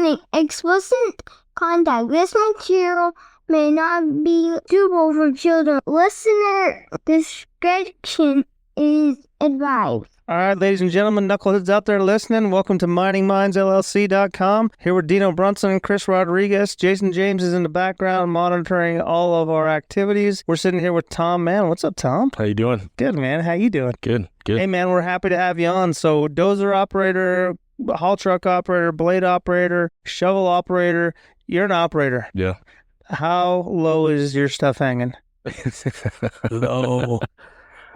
Warning, explicit content. This material may not be suitable for children. Listener discretion is advised. All right, ladies and gentlemen, knuckleheads out there listening, welcome to MiningMindsLLC.com. Here with Dino Brunson and Chris Rodriguez. Jason James is in the background monitoring all of our activities. We're sitting here with Tom Mann. What's up, Tom? How you doing? Good, man. How you doing? Good. Hey, man, we're happy to have you on. So, dozer operator, haul truck operator, blade operator, shovel operator. You're an operator. Yeah. How low is your stuff hanging? Low.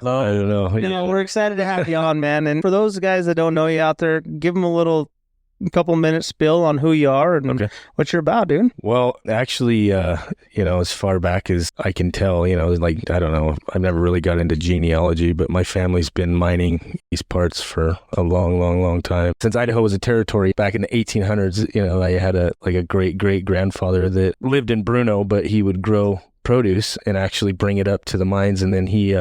I don't know. You know, we're excited to have you on, man. And for those guys that don't know you out there, give them a couple minutes spill on who you are and what you're about, dude. Well, actually, as far back as I can tell, I don't know, I've never really got into genealogy, but my family's been mining these parts for a long time. Since Idaho was a territory back in the 1800s, I had a great-great-grandfather that lived in Bruno, but he would grow produce and actually bring it up to the mines, and then he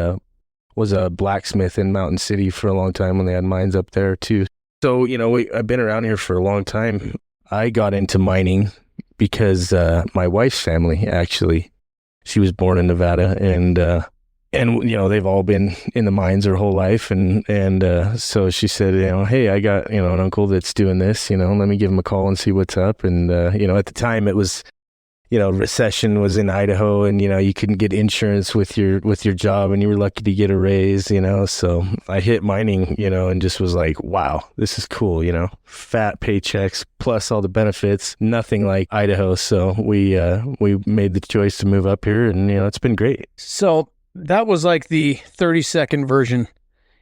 was a blacksmith in Mountain City for a long time when they had mines up there too. So, I've been around here for a long time. I got into mining because my wife's family, actually, she was born in Nevada, and they've all been in the mines their whole life. And so she said, hey, I got, an uncle that's doing this, let me give him a call and see what's up. And, at the time it was, recession was in Idaho, and, you couldn't get insurance with your job, and you were lucky to get a raise, so I hit mining, and just was like, wow, this is cool, fat paychecks plus all the benefits, nothing like Idaho. So we made the choice to move up here, and, it's been great. So that was like the 30-second version,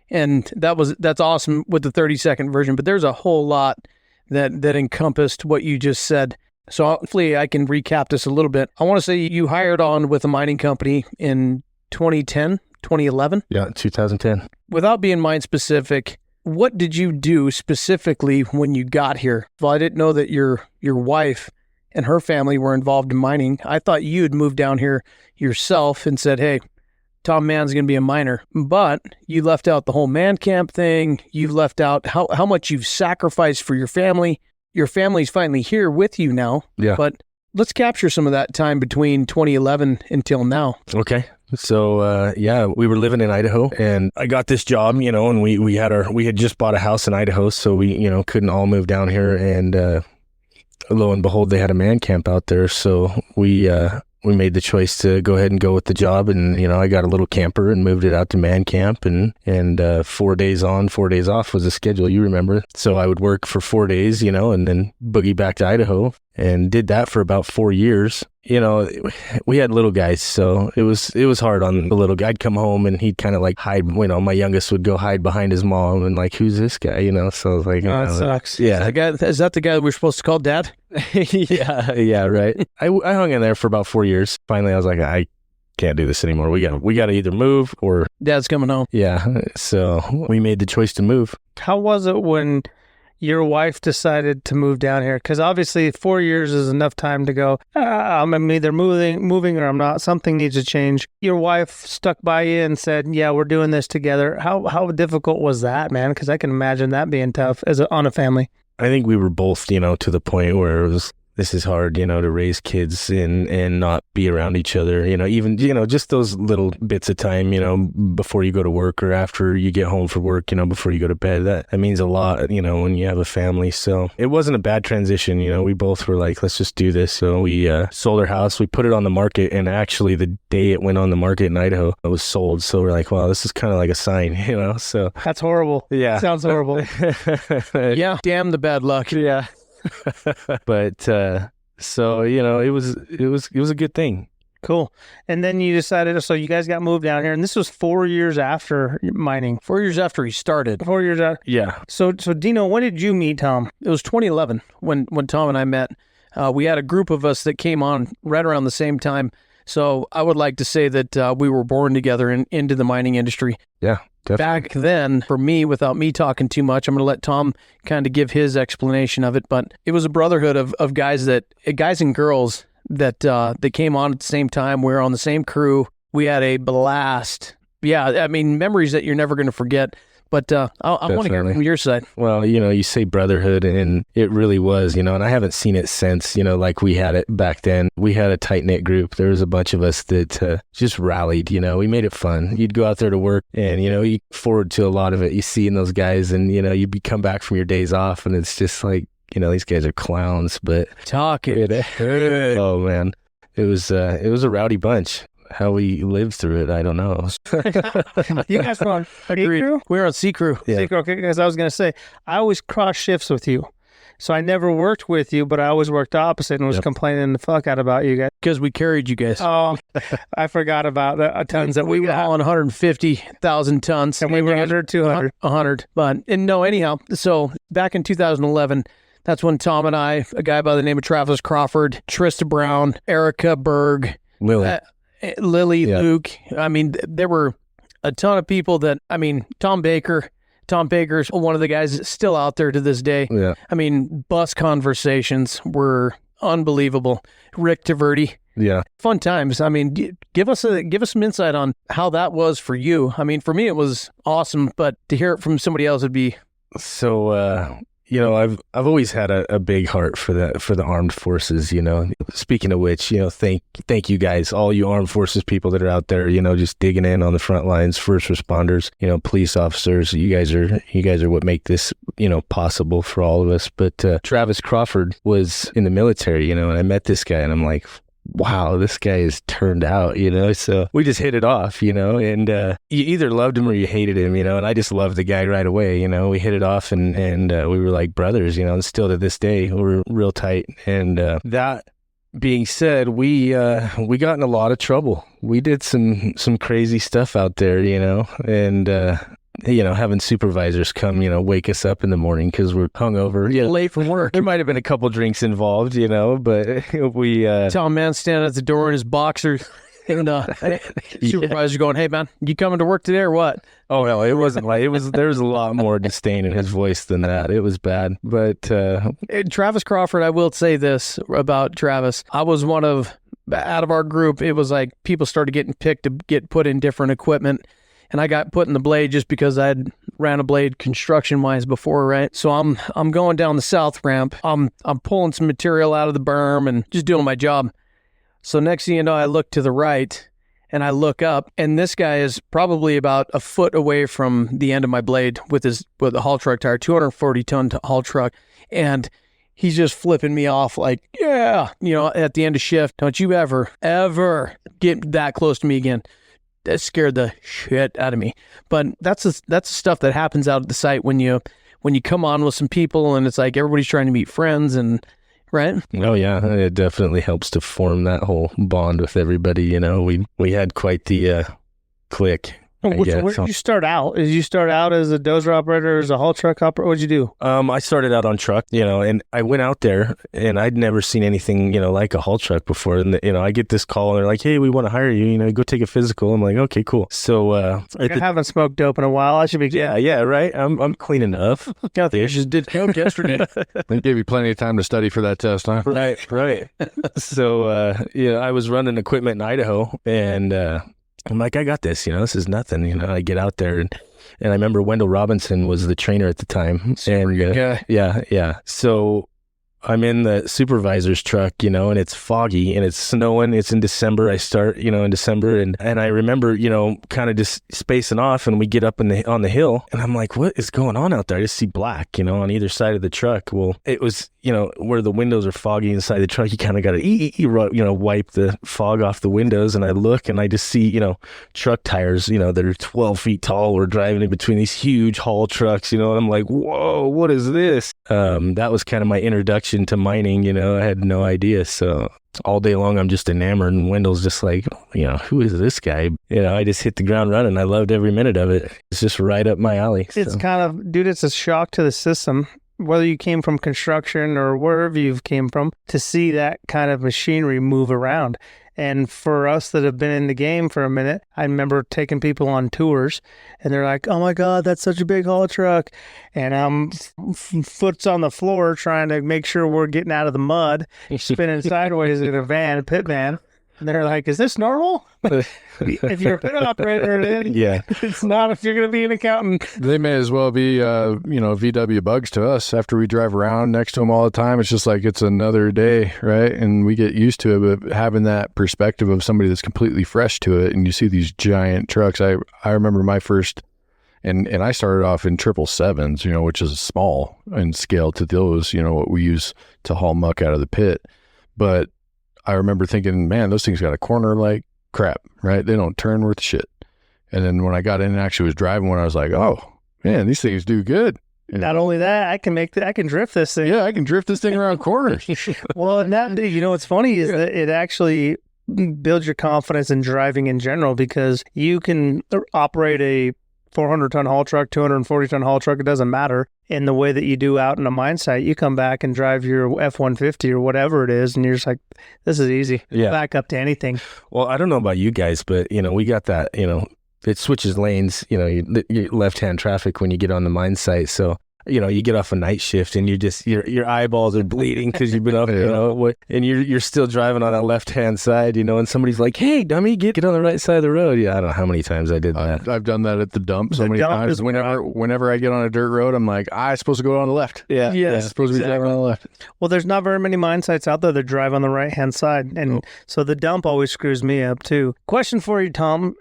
and that's awesome with the 30-second version, but there's a whole lot that encompassed what you just said. So hopefully I can recap this a little bit. I want to say you hired on with a mining company in 2010, 2011? Yeah, 2010. Without being mine specific, what did you do specifically when you got here? Well, I didn't know that your wife and her family were involved in mining. I thought you'd moved down here yourself and said, hey, Tom Mann's going to be a miner. But you left out the whole man camp thing. You left out how much you've sacrificed for your family. Your family's finally here with you now. Yeah. But let's capture some of that time between 2011 until now. Okay. So, we were living in Idaho, and I got this job, and we had just bought a house in Idaho, so we, couldn't all move down here, and lo and behold, they had a man camp out there. So we made the choice to go ahead and go with the job, and I got a little camper and moved it out to man camp, and 4 days on, 4 days off was the schedule, you remember. So I would work for 4 days, and then boogie back to Idaho, and did that for about 4 years. We had little guys, so it was hard on the little guy. I'd come home and he'd kind of like hide, my youngest would go hide behind his mom and like, who's this guy, so I was like, that sucks. Yeah. Is that the guy that we're supposed to call Dad? yeah, right. I hung in there for about 4 years. Finally, I was like, I can't do this anymore. We got to either move or Dad's coming home. Yeah. So we made the choice to move. How was it when your wife decided to move down here? Because obviously 4 years is enough time to go, I'm either moving or I'm not. Something needs to change. Your wife stuck by you and said, yeah, we're doing this together. How difficult was that, man? Because I can imagine that being tough on a family. I think we were both, to the point where it was, this is hard, to raise kids and not be around each other, even, just those little bits of time, before you go to work or after you get home from work, before you go to bed. That means a lot, when you have a family. So it wasn't a bad transition. We both were like, let's just do this. So we sold our house. We put it on the market. And actually the day it went on the market in Idaho, it was sold. So we're like, wow, this is kind of like a sign, so. That's horrible. Yeah. Sounds horrible. Yeah. Damn the bad luck. Yeah. But so it was a good thing. Cool. And then you decided, so you guys got moved down here, and this was 4 years after mining. 4 years after he started. 4 years after. Yeah. So Dino, when did you meet Tom? It was 2011 when Tom and I met. We had a group of us that came on right around the same time. So I would like to say that we were born together into the mining industry. Yeah. Definitely. Back then, for me, without me talking too much, I'm going to let Tom kind of give his explanation of it, but it was a brotherhood of guys and girls that came on at the same time. We were on the same crew. We had a blast. Yeah, I mean, memories that you're never going to forget. But I want to hear Definitely. from your side. Well, you say brotherhood, and it really was, and I haven't seen it since, like we had it back then. We had a tight-knit group. There was a bunch of us that just rallied, we made it fun. You'd go out there to work, and, you forward to a lot of it. You see in those guys, and, you'd come back from your days off, and it's just like, these guys are clowns, but Talk it. oh man, it was a rowdy bunch. How we lived through it, I don't know. You guys were on C crew? We're on C crew. Yeah. C crew, okay, because I was going to say, I always cross shifts with you. So I never worked with you, but I always worked opposite and was complaining the fuck out about you guys. Because we carried you guys. Oh, I forgot about the tons that We were hauling 150,000 tons. And we were under 200. 100. Anyhow, so back in 2011, that's when Tom and I, a guy by the name of Travis Crawford, Trista Brown, Erica Berg, Lily. Lily, Yeah. Luke. I mean, there were a ton of people Tom Baker. Tom Baker's one of the guys that's still out there to this day. Yeah. I mean, bus conversations were unbelievable. Rick Taverdi. Yeah. Fun times. I mean, give us some insight on how that was for you. I mean, for me, it was awesome, but to hear it from somebody else would be. So, I've always had a big heart for the armed forces, Speaking of which, thank you guys, all you armed forces people that are out there, just digging in on the front lines, first responders, police officers. You guys are what make this, possible for all of us. But Travis Crawford was in the military, and I met this guy, and I'm like, wow, this guy is turned out, so we just hit it off, and you either loved him or you hated him, and I just loved the guy right away, we hit it off, and we were like brothers, and still to this day we're real tight. And that being said, we got in a lot of trouble. We did some crazy stuff out there, and having supervisors come, wake us up in the morning because we're hungover. Yeah, Late from work. there might have been a couple drinks involved, but we Tom Mann standing at the door in his boxers. And supervisor going, "Hey man, you coming to work today or what?" Oh no, it wasn't like there was a lot more disdain in his voice than that. It was bad. But Travis Crawford, I will say this about Travis. I was out of our group, it was like people started getting picked to get put in different equipment. And I got put in the blade just because I'd ran a blade construction-wise before, right? So I'm going down the south ramp. I'm pulling some material out of the berm and just doing my job. So next thing you know, I look to the right and I look up, and this guy is probably about a foot away from the end of my blade with a haul truck tire, 240-ton haul truck, and he's just flipping me off like, yeah, at the end of shift, don't you ever get that close to me again. That scared the shit out of me. But that's the stuff that happens out at the site when you come on with some people and it's like everybody's trying to meet friends, and right? oh yeah, it definitely helps to form that whole bond with everybody. We had quite the clique. Where did you start out? Did you start out as a dozer operator, as a haul truck operator? What did you do? I started out on truck, and I went out there and I'd never seen anything, like a haul truck before. And, I get this call and they're like, "Hey, we want to hire you, go take a physical." I'm like, "Okay, cool." So, I haven't smoked dope in a while. I should be. yeah, right. I'm clean enough. I just did coke yesterday. They gave you plenty of time to study for that test, huh? Right. So, I was running equipment in Idaho, and I'm like, I got this, this is nothing. I get out there, and I remember Wendell Robinson was the trainer at the time. Yeah. So I'm in the supervisor's truck, and it's foggy and it's snowing. It's in December. I start, in December, and I remember, kind of just spacing off, and we get up on the hill, and I'm like, what is going on out there? I just see black, on either side of the truck. Well, it was, where the windows are foggy inside the truck, you kind of got to, wipe the fog off the windows. And I look and I just see, truck tires, that are 12 feet tall. We're driving in between these huge haul trucks, and I'm like, whoa, what is this? That was kind of my introduction to mining. I had no idea. So all day long, I'm just enamored, and Wendell's just like, who is this guy? I just hit the ground running. I loved every minute of it. It's just right up my alley. It's kind of, dude, it's a shock to the system, whether you came from construction or wherever you came from, to see that kind of machinery move around. And for us that have been in the game for a minute, I remember taking people on tours and they're like, "Oh my God, that's such a big haul truck." And I'm foot's on the floor trying to make sure we're getting out of the mud, spinning sideways in a pit van. And they're like, is this normal? If you're a pit operator, it's not if you're going to be an accountant. They may as well be, VW bugs to us. After we drive around next to them all the time, it's just like it's another day, right? And we get used to it. But having that perspective of somebody that's completely fresh to it, and you see these giant trucks. I remember my first, and I started off in 777s, which is small in scale to those, what we use to haul muck out of the pit. But I remember thinking, man, those things got a corner like crap, right? They don't turn worth shit. And then when I got in and actually was driving one, I was like, oh, man, these things do good. Not only that, I can drift this thing. Yeah, I can drift this thing around corners. Well, and that, what's funny is that it actually builds your confidence in driving in general, because you can operate a 400-ton haul truck, 240-ton haul truck, it doesn't matter. In the way that you do out in a mine site, you come back and drive your F-150 or whatever it is, and you're just like, this is easy. Yeah. Back up to anything. Well, I don't know about you guys, but, we got that, it switches lanes, your left-hand traffic when you get on the mine site. So, you get off a night shift and your eyeballs are bleeding because you've been up, and you're still driving on that left-hand side, and somebody's like, hey, dummy, get on the right side of the road. Yeah, I don't know how many times I did that. I've done that at the dump so many times. Whenever I get on a dirt road, I'm like, I'm supposed to go on the left. Yeah. Yes, supposed to be driving on the left. Well, there's not very many mine sites out there that drive on the right-hand side, and so the dump always screws me up too. Question for you, Tom.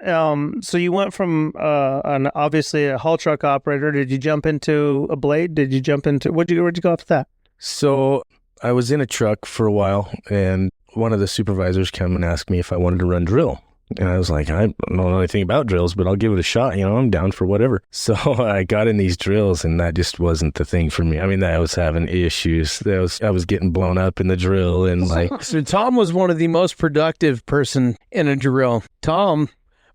So you went from obviously a haul truck operator. Did you jump into a blade? Did you jump into where'd you go after that? So I was in a truck for a while, and one of the supervisors came and asked me if I wanted to run drill. And I was like, I don't know anything about drills, but I'll give it a shot. I'm down for whatever. So I got in these drills, and that just wasn't the thing for me. I mean, I was having issues. I was getting blown up in the drill, and So Tom was one of the most productive person in a drill. Tom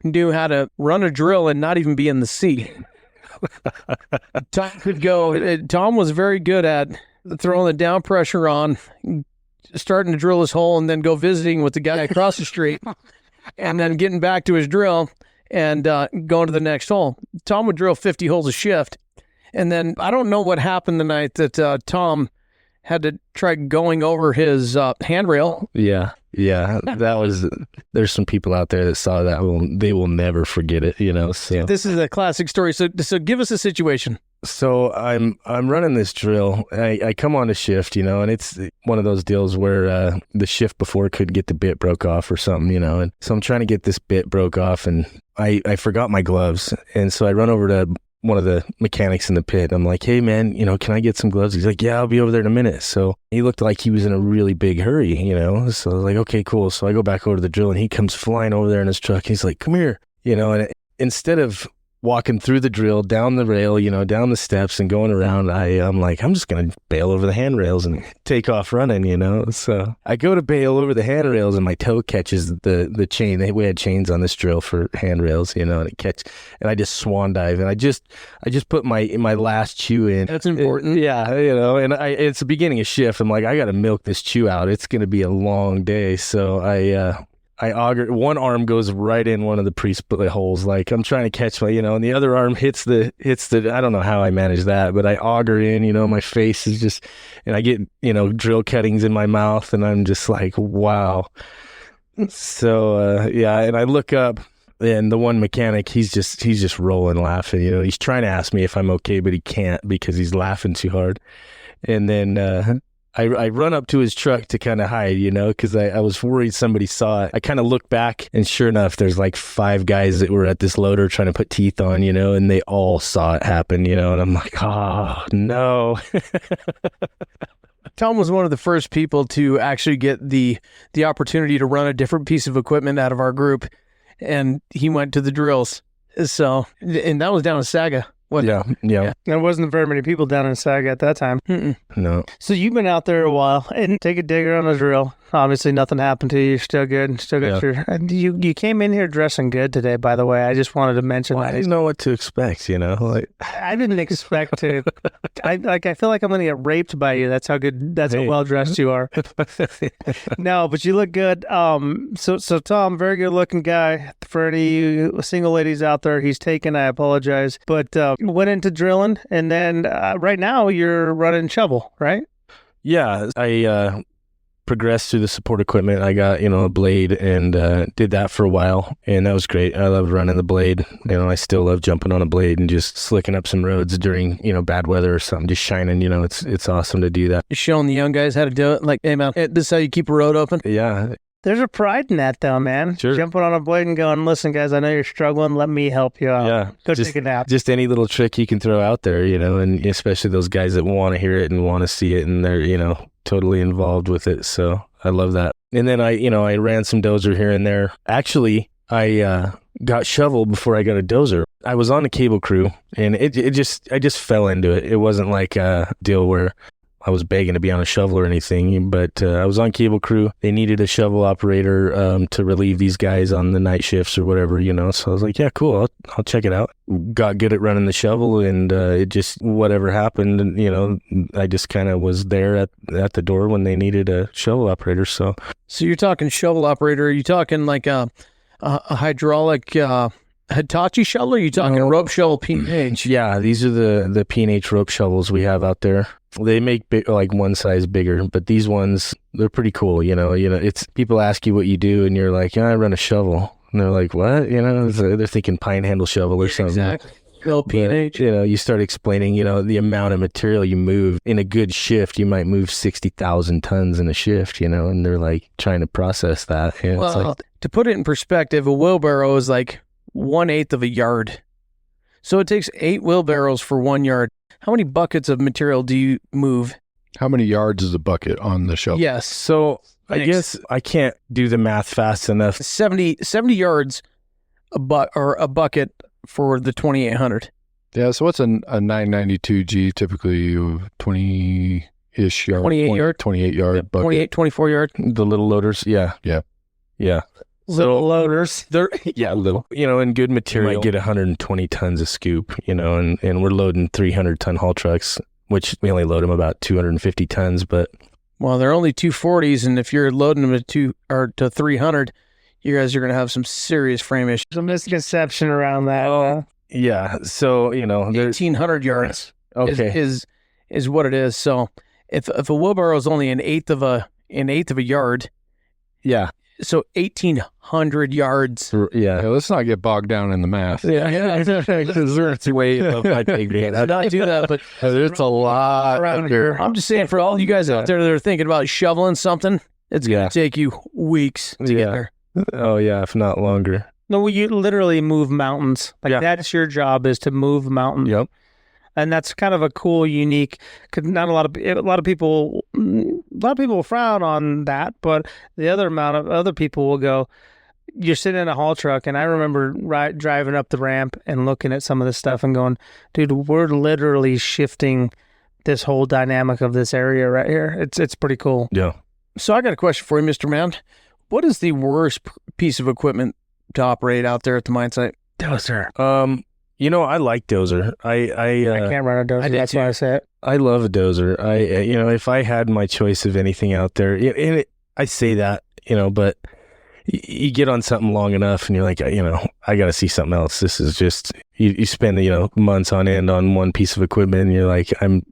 knew how to run a drill and not even be in the seat. Tom was very good at throwing the down pressure on, starting to drill his hole, and then go visiting with the guy across the street, and then getting back to his drill and going to the next hole. Tom would drill 50 holes a shift. And then I don't know what happened the night that Tom had to try going over his handrail. Yeah, that was. There's some people out there that saw that. They will never forget it. So this is a classic story. So give us a situation. So I'm running this drill. I come on a shift, and it's one of those deals where the shift before could get the bit broke off or something, and so I'm trying to get this bit broke off, and I forgot my gloves, and so I run over to one of the mechanics in the pit. I'm like, hey man, can I get some gloves? He's like, yeah, I'll be over there in a minute. So he looked like he was in a really big hurry, so I was like, okay, cool. So I go back over to the drill, and he comes flying over there in his truck. He's like, come here, and instead of walking through the drill, down the rail, down the steps and going around, I'm like, I'm just going to bail over the handrails and take off running, So I go to bail over the handrails, and my toe catches the chain. We had chains on this drill for handrails, and and I just swan dive, and I just put my last chew in. That's important. Yeah, and it's the beginning of shift. I'm like, I got to milk this chew out. It's going to be a long day. So I auger, one arm goes right in one of the pre-split holes. Like I'm trying to catch and the other arm hits the, I don't know how I manage that, but I auger in, my face is just, and I get, drill cuttings in my mouth, and I'm just like, wow. So, and I look up, and the one mechanic, he's just rolling laughing, he's trying to ask me if I'm okay, but he can't because he's laughing too hard. And then, I run up to his truck to kind of hide, because I was worried somebody saw it. I kind of look back, and sure enough, there's like 5 guys that were at this loader trying to put teeth on, and they all saw it happen, and I'm like, oh, no. Tom was one of the first people to actually get the opportunity to run a different piece of equipment out of our group, and he went to the drills. So, and that was down in Saga. Yeah. There wasn't very many people down in Saga at that time. No. So you've been out there a while, and take a digger on a drill. Obviously, nothing happened to you. You're still good. Still got you came in here dressing good today, by the way. I just wanted to mention that. I didn't know what to expect, Like I didn't expect to. I feel like I'm going to get raped by you. That's how well dressed you are. No, but you look good. So Tom, very good looking guy. For any you single ladies out there, he's taken. I apologize, but went into drilling, and then right now you're running shovel, right? Yeah, progressed through the support equipment. I got, a blade and did that for a while, and that was great. I loved running the blade. I still love jumping on a blade and just slicking up some roads during, bad weather or something, just shining. It's awesome to do that. You're showing the young guys how to do it. Like, hey, man, this is how you keep a road open. Yeah. There's a pride in that, though, man. Sure. Jumping on a blade and going, listen, guys, I know you're struggling. Let me help you out. Yeah. Go take a nap. Just any little trick you can throw out there, and especially those guys that want to hear it and want to see it, and they're, totally involved with it. So I love that. And then I ran some dozer here and there. Actually, I got shovel before I got a dozer. I was on a cable crew, and I just fell into it. It wasn't like a deal where I was begging to be on a shovel or anything, but I was on cable crew. They needed a shovel operator to relieve these guys on the night shifts or whatever, So I was like, yeah, cool. I'll check it out. Got good at running the shovel, and it just, whatever happened, I just kind of was there at the door when they needed a shovel operator. So you're talking shovel operator. Are you talking like a hydraulic Hitachi shovel, or are you talking a rope shovel P&H? Yeah, these are the P&H rope shovels we have out there. They make like one size bigger, but these ones, they're pretty cool. It's people ask you what you do, and you're like, I run a shovel, and they're like, what? They're thinking pine handle shovel or something. Exactly. Go P&H. You start explaining, the amount of material you move in a good shift. You might move 60,000 tons in a shift, and they're like trying to process that. Well, it's like, to put it in perspective, a wheelbarrow is like 1/8 of a yard. So it takes 8 wheelbarrows for 1 yard. How many buckets of material do you move? How many yards is a bucket on the shovel? Yes. So I guess I can't do the math fast enough. 70 yards a bucket for the 2800. Yeah, so what's a 992G, typically 20-ish yard? 28 yard bucket. 28, 24 yard. The little loaders, yeah. Little loaders. They're little. In good material, you might get 120 tons of scoop, and we're loading 300-ton haul trucks, which we only load them about 250 tons, but... Well, they're only 240s, and if you're loading them to 300, you guys are going to have some serious frame issues. There's a misconception around that. Yeah, so, 1,800 yards is what it is. So if a wheelbarrow is only an eighth of a yard... Yeah. So 1,800 yards. Yeah. Hey, let's not get bogged down in the math. Yeah. It's way above my pay grade. I'd not do that, but There's a lot around here. I'm just saying, for all you guys out there that are thinking about shoveling something, it's going to take you weeks to get there. Oh, yeah, if not longer. No, you literally move mountains. That's your job, is to move mountains. Yep. And that's kind of a cool, unique. Cause not a lot of people will frown on that, but the other people will go. You're sitting in a haul truck, and I remember driving up the ramp and looking at some of this stuff and going, "Dude, we're literally shifting this whole dynamic of this area right here. It's pretty cool." Yeah. So I got a question for you, Mr. Mann. What is the worst piece of equipment to operate out there at the mine site? Dozer. I like dozer. I can't run a dozer. That's why I say it. I love a dozer. If I had my choice of anything out there, I say that, but you get on something long enough and you're like, I got to see something else. This is just, you spend, months on end on one piece of equipment, and you're like, I'm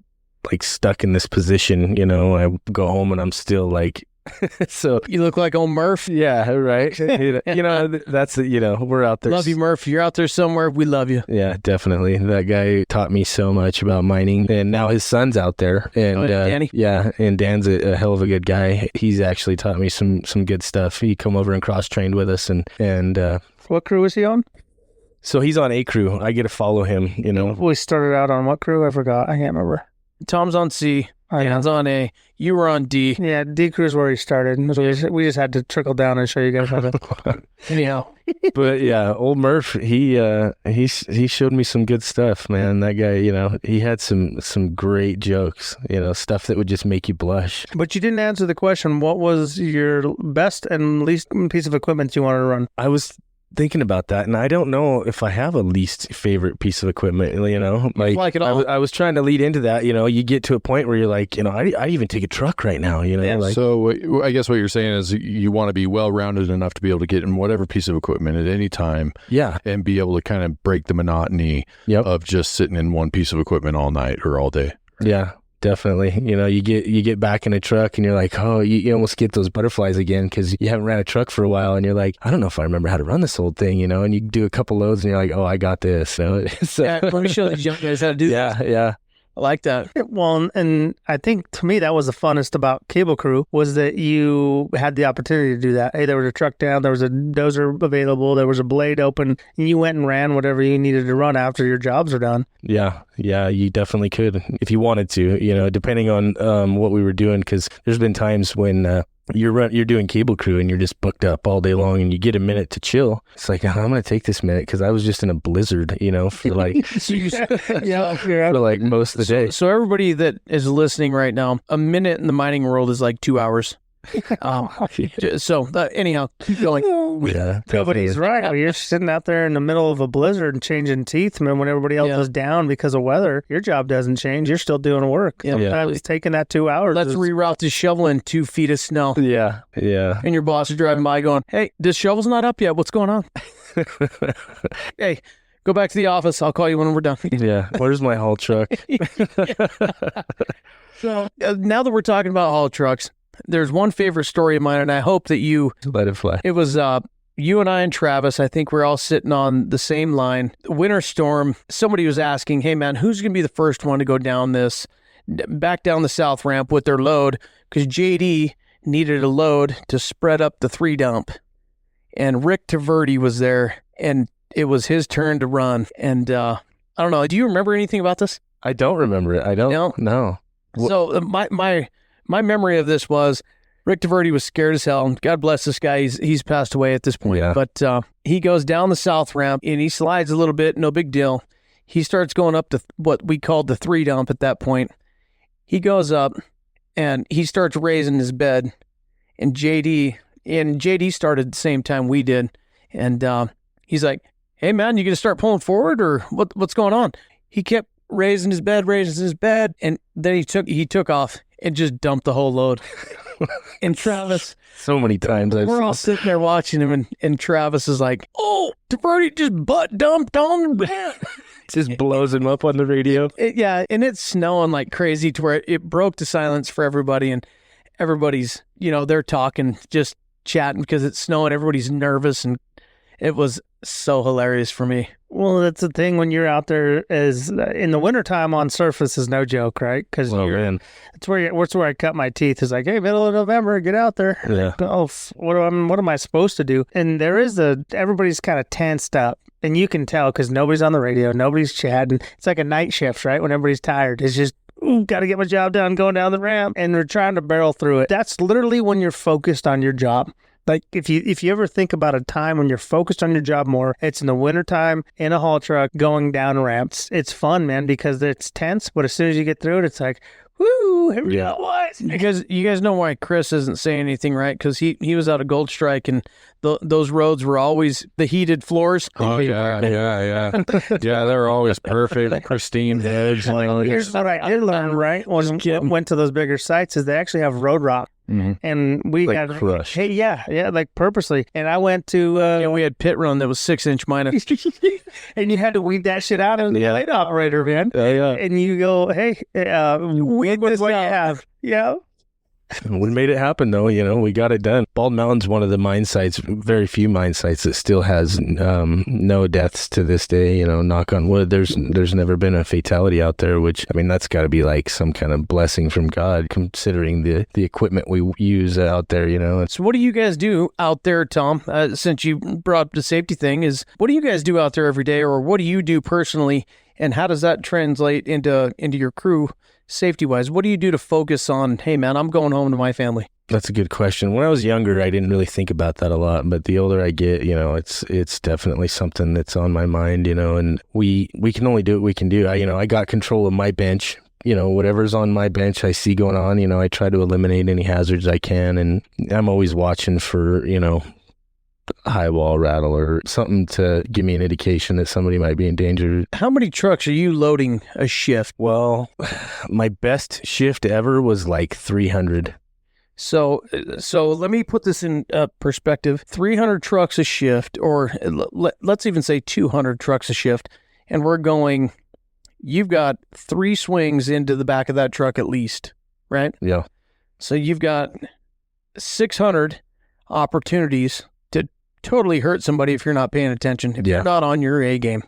like stuck in this position, I go home and I'm still like, so you look like old Murph. Yeah, right. That's we're out there. Love you, Murph. You're out there somewhere. We love you. Yeah, definitely. That guy taught me so much about mining, and now his son's out there. And Danny. Yeah, and Dan's a hell of a good guy. He's actually taught me some good stuff. He come over and cross trained with us, and what crew is he on? So he's on A crew. I get to follow him. We started out on what crew? I forgot. I can't remember. Tom's on C. Dan's on A. You were on D. Yeah, D crew's where he started. We just had to trickle down and show you guys how to. Anyhow. But yeah, old Murph, he showed me some good stuff, man. That guy, he had some great jokes, stuff that would just make you blush. But you didn't answer the question. What was your best and least piece of equipment you wanted to run? I was thinking about that, and I don't know if I have a least favorite piece of equipment. Like it all. I was trying to lead into that. You get to a point where you're like, I even take a truck right now. So I guess what you're saying is you want to be well-rounded enough to be able to get in whatever piece of equipment at any time. Yeah, and be able to kind of break the monotony of just sitting in one piece of equipment all night or all day. Yeah. definitely. You get back in a truck and you're like, oh, you almost get those butterflies again because you haven't ran a truck for a while, and you're like, I don't know if I remember how to run this old thing, and you do a couple loads and you're like, oh, I got this. So, Let me show these young guys how to do this. Yeah. I like that. Well, and I think to me that was the funnest about Cable Crew was that you had the opportunity to do that. Hey, there was a truck down, there was a dozer available, there was a blade open, and you went and ran whatever you needed to run after your jobs are done. Yeah, you definitely could if you wanted to, depending on what we were doing, because there's been times when you're doing Cable Crew and you're just booked up all day long and you get a minute to chill. It's like, I'm going to take this minute because I was just in a blizzard, for like, for like most of the day. So everybody that is listening right now, a minute in the mining world is like 2 hours. Anyhow, keep going. Yeah, But he's right. You're sitting out there in the middle of a blizzard and changing teeth, man, when everybody else is down because of weather. Your job doesn't change. You're still doing work. Sometimes it's taking that 2 hours. Let's reroute this shovel in 2 feet of snow. Yeah. And your boss is driving by going, hey, this shovel's not up yet. What's going on? Hey, go back to the office. I'll call you when we're done. Yeah. Where's my haul truck? So now that we're talking about haul trucks, there's one favorite story of mine, and I hope that you let it fly. It was you and I and Travis. I think we're all sitting on the same line. Winter storm. Somebody was asking, "Hey man, who's going to be the first one to go back down the south ramp with their load?" Because JD needed a load to spread up the 3 dump, and Rick Taverdi was there, and it was his turn to run. And I don't know. Do you remember anything about this? I don't remember it. I don't. No. So my memory of this was Rick Taverdi was scared as hell. God bless this guy. He's passed away at this point. Yeah. But he goes down the south ramp and he slides a little bit. No big deal. He starts going up to what we called the 3 dump at that point. He goes up and he starts raising his bed. And JD started the same time we did. And he's like, hey man, you gonna start pulling forward or what's going on? He kept raising his bed. And then he took off and just dumped the whole load. And Travis, so many times we're all sitting there watching him, and Travis is like, "Oh, Taverdi just butt dumped on the man." Just blows him up on the radio. And it's snowing like crazy to where it broke the silence for everybody, and everybody's they're talking, just chatting because it's snowing. Everybody's nervous, and it was so hilarious for me. Well, that's the thing when you're out there is in the wintertime on surface is no joke, right? Because that's where I cut my teeth. Is like, hey, middle of November, get out there. Yeah. Oh, what am I supposed to do? And everybody's kind of tensed up, and you can tell because nobody's on the radio, nobody's chatting. It's like a night shift, right? When everybody's tired, it's just got to get my job done, going down the ramp, and they're trying to barrel through it. That's literally when you're focused on your job. Like if you ever think about a time when you're focused on your job more, it's in the wintertime in a haul truck going down ramps. It's fun, man, because it's tense, but as soon as you get through it, it's like, woo, here we go. Because you guys know why Chris isn't saying anything, right? Because he was out of Gold Strike, and those roads were always the heated floors. Oh, yeah. Yeah, they were always perfect, pristine beds. Here's what I did learn, right? Went to those bigger sites is they actually have road rock. Mm-hmm. And we like had crushed. Hey, yeah, like purposely. And I went to we had pit run that was 6-inch minus, and you had to weed that shit out of the blade operator, man. And you go, hey, weed what you have. Yeah. We made it happen, though. We got it done. Bald Mountain's one of the mine sites, very few mine sites that still has no deaths to this day. Knock on wood. There's never been a fatality out there, which, I mean, that's got to be like some kind of blessing from God, considering the equipment we use out there. So what do you guys do out there, Tom? Since you brought up the safety thing, what do you guys do out there every day, or what do you do personally, and how does that translate into your crew? Safety-wise, what do you do to focus on, hey, man, I'm going home to my family? That's a good question. When I was younger, I didn't really think about that a lot. But the older I get, it's definitely something that's on my mind, and we can only do what we can do. I got control of my bench. Whatever's on my bench I see going on, I try to eliminate any hazards I can. And I'm always watching for, high wall rattle or something to give me an indication that somebody might be in danger. How many trucks are you loading a shift? Well, my best shift ever was like 300. So let me put this in perspective. 300 trucks a shift, or let's even say 200 trucks a shift, and we're going you've got 3 swings into the back of that truck at least, right? Yeah. So you've got 600 opportunities to totally hurt somebody if you're not paying attention, if you're not on your A game,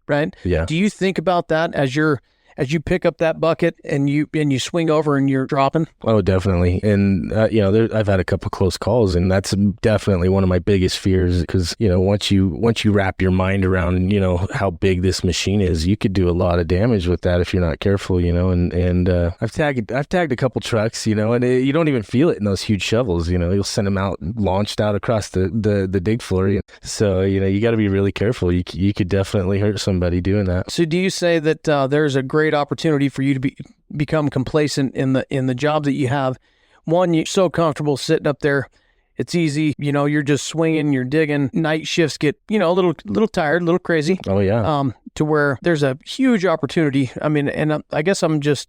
right? Yeah. Do you think about that as you pick up that bucket and you swing over and you're dropping? Oh, definitely. And, I've had a couple close calls, and that's definitely one of my biggest fears because, once you wrap your mind around, how big this machine is, you could do a lot of damage with that if you're not careful, and I've tagged a couple trucks, and you don't even feel it in those huge shovels, you'll send them out, launched out across the dig floor. So, you got to be really careful. You could definitely hurt somebody doing that. So do you say that there's a great opportunity for you to become complacent in the job that you have? One, you're so comfortable sitting up there, it's easy, you're just swinging, you're digging. Night shifts get a little tired, a little crazy. Oh yeah. To where there's a huge opportunity. I mean, and I guess I'm just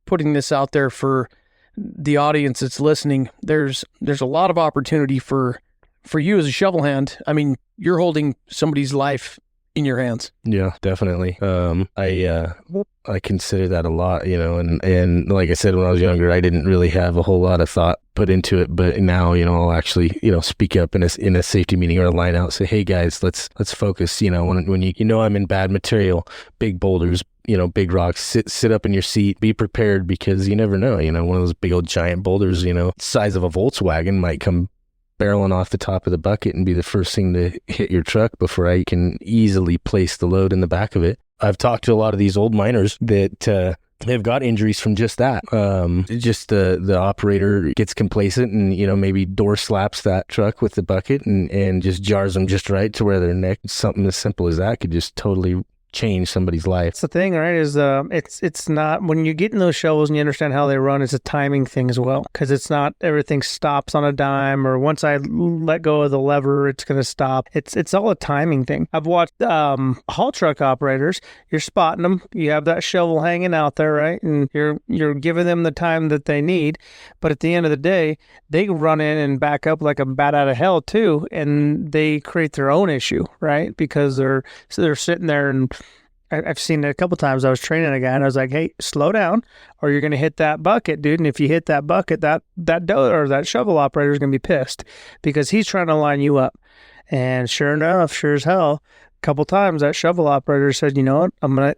putting this out there for the audience that's listening. There's a lot of opportunity for you as a shovel hand. I mean, you're holding somebody's life in your hands. Yeah, definitely. I consider that a lot, and like I said, when I was younger, I didn't really have a whole lot of thought put into it, but now, I'll actually, speak up in a safety meeting or a line out, say, hey guys, let's focus, when I'm in bad material, big boulders, big rocks, sit up in your seat, be prepared because you never know, one of those big old giant boulders, size of a Volkswagen might come barreling off the top of the bucket and be the first thing to hit your truck before I can easily place the load in the back of it. I've talked to a lot of these old miners that have got injuries from just that. Just the operator gets complacent and, maybe door slaps that truck with the bucket and just jars them just right to where their neck, something as simple as that could just totally change somebody's life. That's the thing, right? Is it's not, when you get in those shovels and you understand how they run, it's a timing thing as well, because it's not everything stops on a dime or once I let go of the lever it's going to stop. It's all a timing thing. I've watched haul truck operators. You're spotting them, you have that shovel hanging out there, right, and you're giving them the time that they need, but at the end of the day they run in and back up like a bat out of hell too, and they create their own issue, right, because they're sitting there. And I've seen it a couple times. I was training a guy and I was like, hey, slow down or you're going to hit that bucket, dude. And if you hit that bucket, that dozer or that shovel operator is going to be pissed because he's trying to line you up. And sure enough, sure as hell, a couple times that shovel operator said, you know what,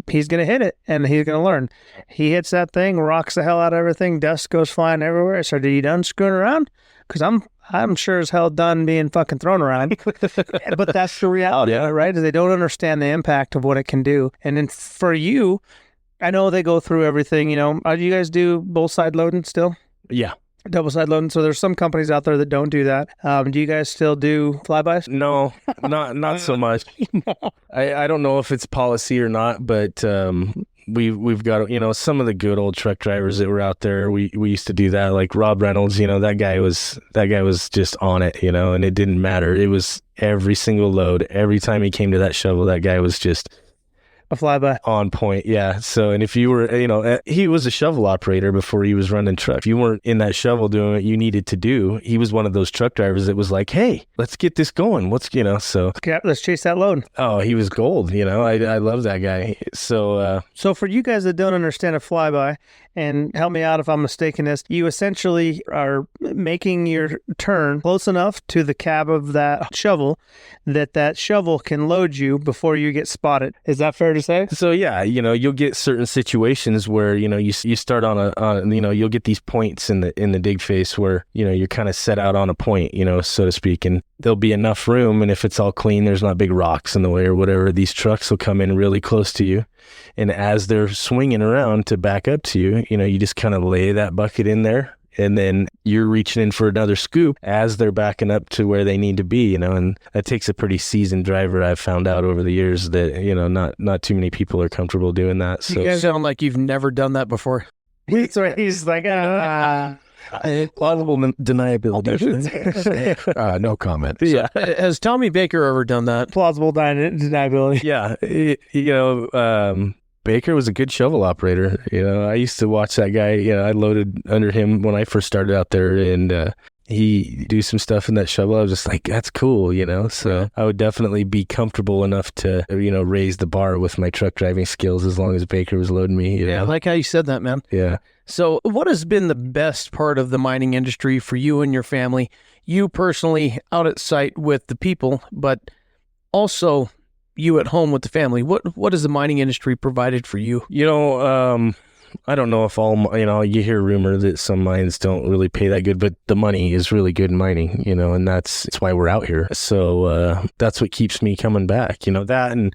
he's going to hit it and he's going to learn. He hits that thing, rocks the hell out of everything, dust goes flying everywhere. I said, are you done screwing around? Because I'm sure as hell done being fucking thrown around. But that's the reality, right? Is they don't understand the impact of what it can do. And then for you, I know they go through everything, do you guys do both side loading still? Yeah. Double side loading. So there's some companies out there that don't do that. Do you guys still do flybys? No, not so much. I don't know if it's policy or not, but we've got, some of the good old truck drivers that were out there. We used to do that, like Rob Reynolds. That guy was just on it, and it didn't matter. It was every single load. Every time he came to that shovel, that guy was just a flyby on point. Yeah. So, and if you were, he was a shovel operator before he was running truck. If you weren't in that shovel doing what you needed to do, he was one of those truck drivers that was like, hey, let's get this going. So let's chase that load. Oh, he was gold. I love that guy. So for you guys that don't understand a flyby, and help me out if I'm mistaken this, you essentially are making your turn close enough to the cab of that shovel that shovel can load you before you get spotted. Is that fair to say? So yeah, you'll get certain situations where, you start on you'll get these points in the dig face where, you're kind of set out on a point, so to speak, and there'll be enough room. And if it's all clean, there's not big rocks in the way or whatever, these trucks will come in really close to you. And as they're swinging around to back up to you, you just kind of lay that bucket in there and then you're reaching in for another scoop as they're backing up to where they need to be, and that takes a pretty seasoned driver. I've found out over the years that, not too many people are comfortable doing that. So you guys sound like you've never done that before. That's right. He's like, plausible deniability. No comment. Yeah. Has Tommy Baker ever done that? Plausible deniability. Yeah. Baker was a good shovel operator. I used to watch that guy. I loaded under him when I first started out there, and he do some stuff in that shovel. I was just like, that's cool, So I would definitely be comfortable enough to, raise the bar with my truck driving skills as long as Baker was loading me. I like how you said that, man. Yeah. So what has been the best part of the mining industry for you and your family? You personally out at site with the people, but also you at home with the family. What has the mining industry provided for you? I don't know if you hear rumor that some mines don't really pay that good, but the money is really good in mining, and that's why we're out here. So that's what keeps me coming back, that, and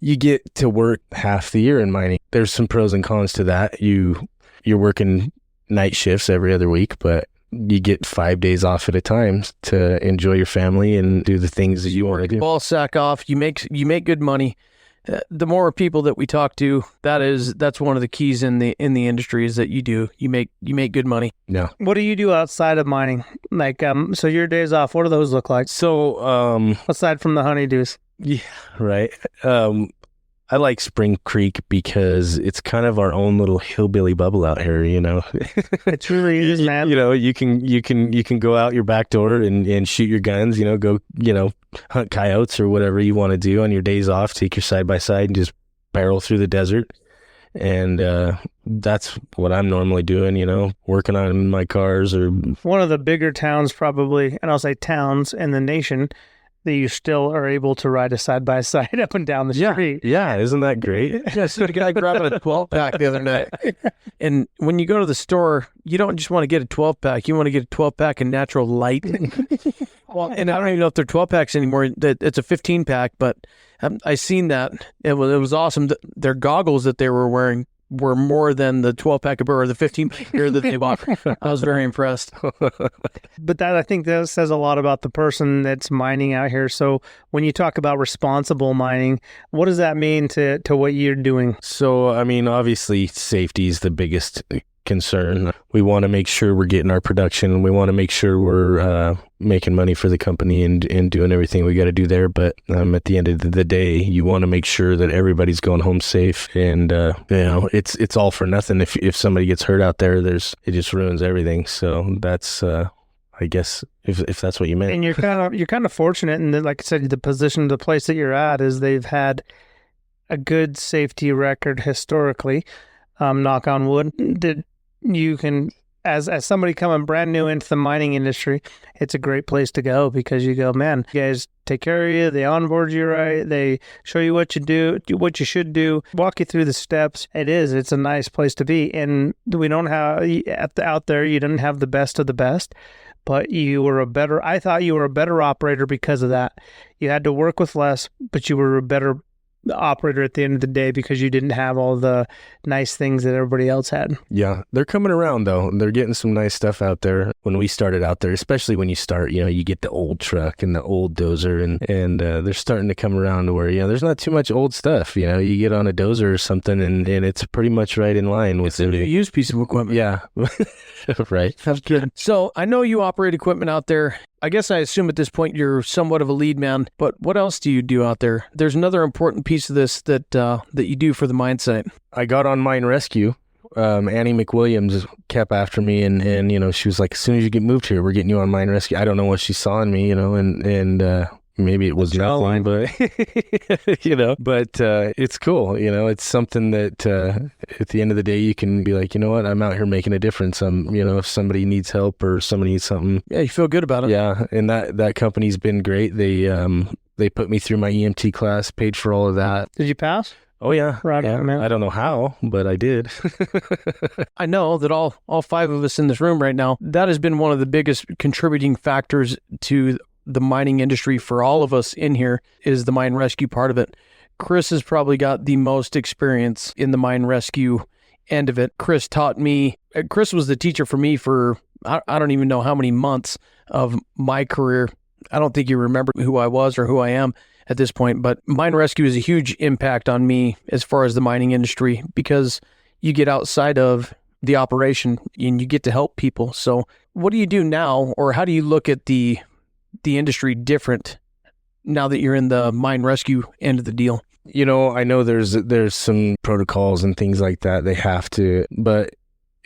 you get to work half the year in mining. There's some pros and cons to that. You're working night shifts every other week, but you get 5 days off at a time to enjoy your family and do the things that you want to do. Ball sack off. You make good money. The more people that we talk to, that's one of the keys in the industry is that you make good money. Yeah. What do you do outside of mining? Like, so your days off, what do those look like? So, aside from the honeydews. Yeah, right. I like Spring Creek because it's kind of our own little hillbilly bubble out here, It really is, man. You can go out your back door and shoot your guns, go, hunt coyotes or whatever you want to do on your days off, take your side by side and just barrel through the desert. And that's what I'm normally doing, working on my cars or one of the bigger towns probably, and I'll say towns in the nation that you still are able to ride a side-by-side up and down the street. Yeah, isn't that great? Yeah, so the guy grabbing a 12-pack the other night. And when you go to the store, you don't just want to get a 12-pack. You want to get a 12-pack in natural light. Well, and I don't even know if they're 12-packs anymore. It's a 15-pack, but I seen that. It was awesome. Their goggles that they were wearing were more than the 12-pack or the 15-pack gear that they bought. I was very impressed. But I think that says a lot about the person that's mining out here. So when you talk about responsible mining, what does that mean to what you're doing? So, obviously safety is the biggest concern. We want to make sure we're getting our production. We want to make sure we're making money for the company and doing everything we got to do there. But at the end of the day, you want to make sure that everybody's going home safe. And it's all for nothing. If somebody gets hurt out there, it just ruins everything. So that's I guess if that's what you meant. And you're kind of fortunate, and like I said, the place that you're at is they've had a good safety record historically. Knock on wood. That you can, as somebody coming brand new into the mining industry, it's a great place to go because you go, man, you guys take care of you, they onboard you right, they show you what you do, what you should do, walk you through the steps. It's a nice place to be. And we don't have, out there, you didn't have the best of the best, but I thought you were a better operator because of that. You had to work with less, but you were a better operator at the end of the day because you didn't have all the nice things that everybody else had. Yeah, they're coming around though. They're getting some nice stuff out there. When we started out there, especially when you start, you get the old truck and the old dozer and they're starting to come around to where, there's not too much old stuff. You get on a dozer or something and it's pretty much right in line with a used piece of equipment. Yeah. Right. That's good. So I know you operate equipment out there. I guess I assume at this point you're somewhat of a lead man, but what else do you do out there? There's another important piece of this that you do for the mine site. I got on mine rescue. Annie McWilliams kept after me and she was like, as soon as you get moved here, we're getting you on mine rescue. I don't know what she saw in me, and maybe it was nothing, but but it's cool. It's something that at the end of the day you can be like, what, I'm out here making a difference. If somebody needs help or somebody needs something, yeah, you feel good about it. Yeah, and that company's been great. They put me through my EMT class, paid for all of that. Did you pass? Oh yeah, right. Yeah. Man. I don't know how, but I did. I know that all five of us in this room right now, that has been one of the biggest contributing factors to the mining industry for all of us in here is the mine rescue part of it. Chris has probably got the most experience in the mine rescue end of it. Chris was the teacher for me for, I don't even know how many months of my career. I don't think you remember who I was or who I am at this point, but mine rescue is a huge impact on me as far as the mining industry because you get outside of the operation and you get to help people. So what do you do now, or how do you look at the industry different now that you're in the mine rescue end of the deal? I know there's some protocols and things like that they have to, but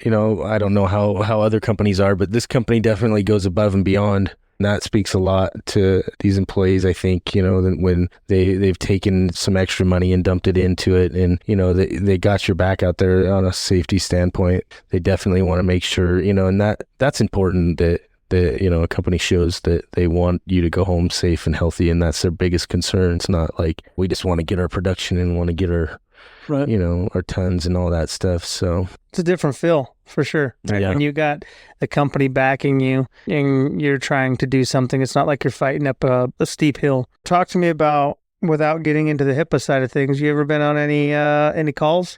I don't know how other companies are, but this company definitely goes above and beyond. And that speaks a lot to these employees, I think, that when they've taken some extra money and dumped it into it, and, they got your back out there on a safety standpoint. They definitely want to make sure, and that's important that a company shows that they want you to go home safe and healthy, and that's their biggest concern. It's not like we just want to get our production and want to get our, Right. our tons and all that stuff. So It's a different feel for sure. Yeah. When you got the company backing you and you're trying to do something, it's not like you're fighting up a steep hill. Talk to me about, without getting into the HIPAA side of things, you ever been on any calls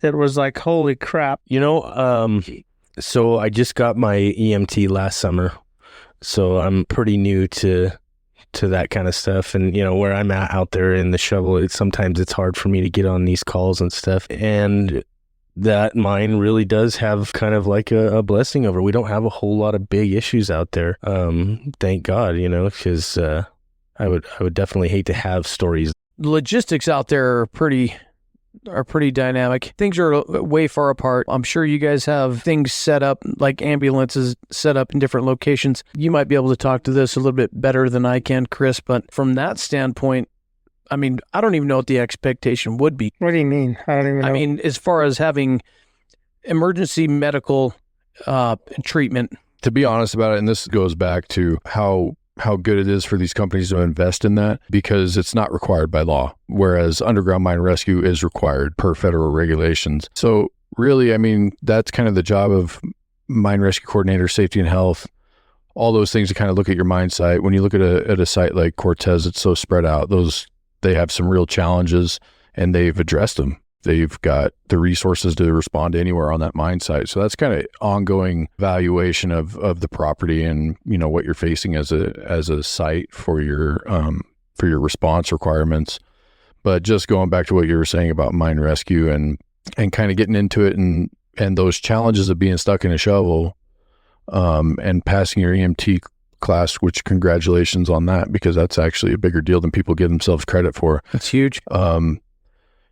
that was like, holy crap? So I just got my EMT last summer, so I'm pretty new to that kind of stuff. And, where I'm at out there in the shovel, sometimes it's hard for me to get on these calls and stuff. And that mine really does have kind of like a blessing over. We don't have a whole lot of big issues out there. Thank God, because I would definitely hate to have stories. The logistics out there are pretty dynamic. Things are way far apart. I'm sure you guys have things set up, like ambulances set up in different locations. You might be able to talk to this a little bit better than I can, Chris, but from that standpoint, I mean, I don't even know what the expectation would be. What do you mean? I don't even know. I mean, as far as having emergency medical treatment. To be honest about it, and this goes back to how good it is for these companies to invest in that, because it's not required by law, whereas underground mine rescue is required per federal regulations. So really, I mean, that's kind of the job of mine rescue coordinator, safety and health, all those things to kind of look at your mine site. When you look at a site like Cortez, it's so spread out. They have some real challenges, and they've addressed them. They've got the resources to respond to anywhere on that mine site. So that's kind of ongoing evaluation of the property and, what you're facing as a site for your response requirements. But just going back to what you were saying about mine rescue and kind of getting into it and those challenges of being stuck in a shovel, and passing your EMT class, which congratulations on that, because that's actually a bigger deal than people give themselves credit for. That's huge.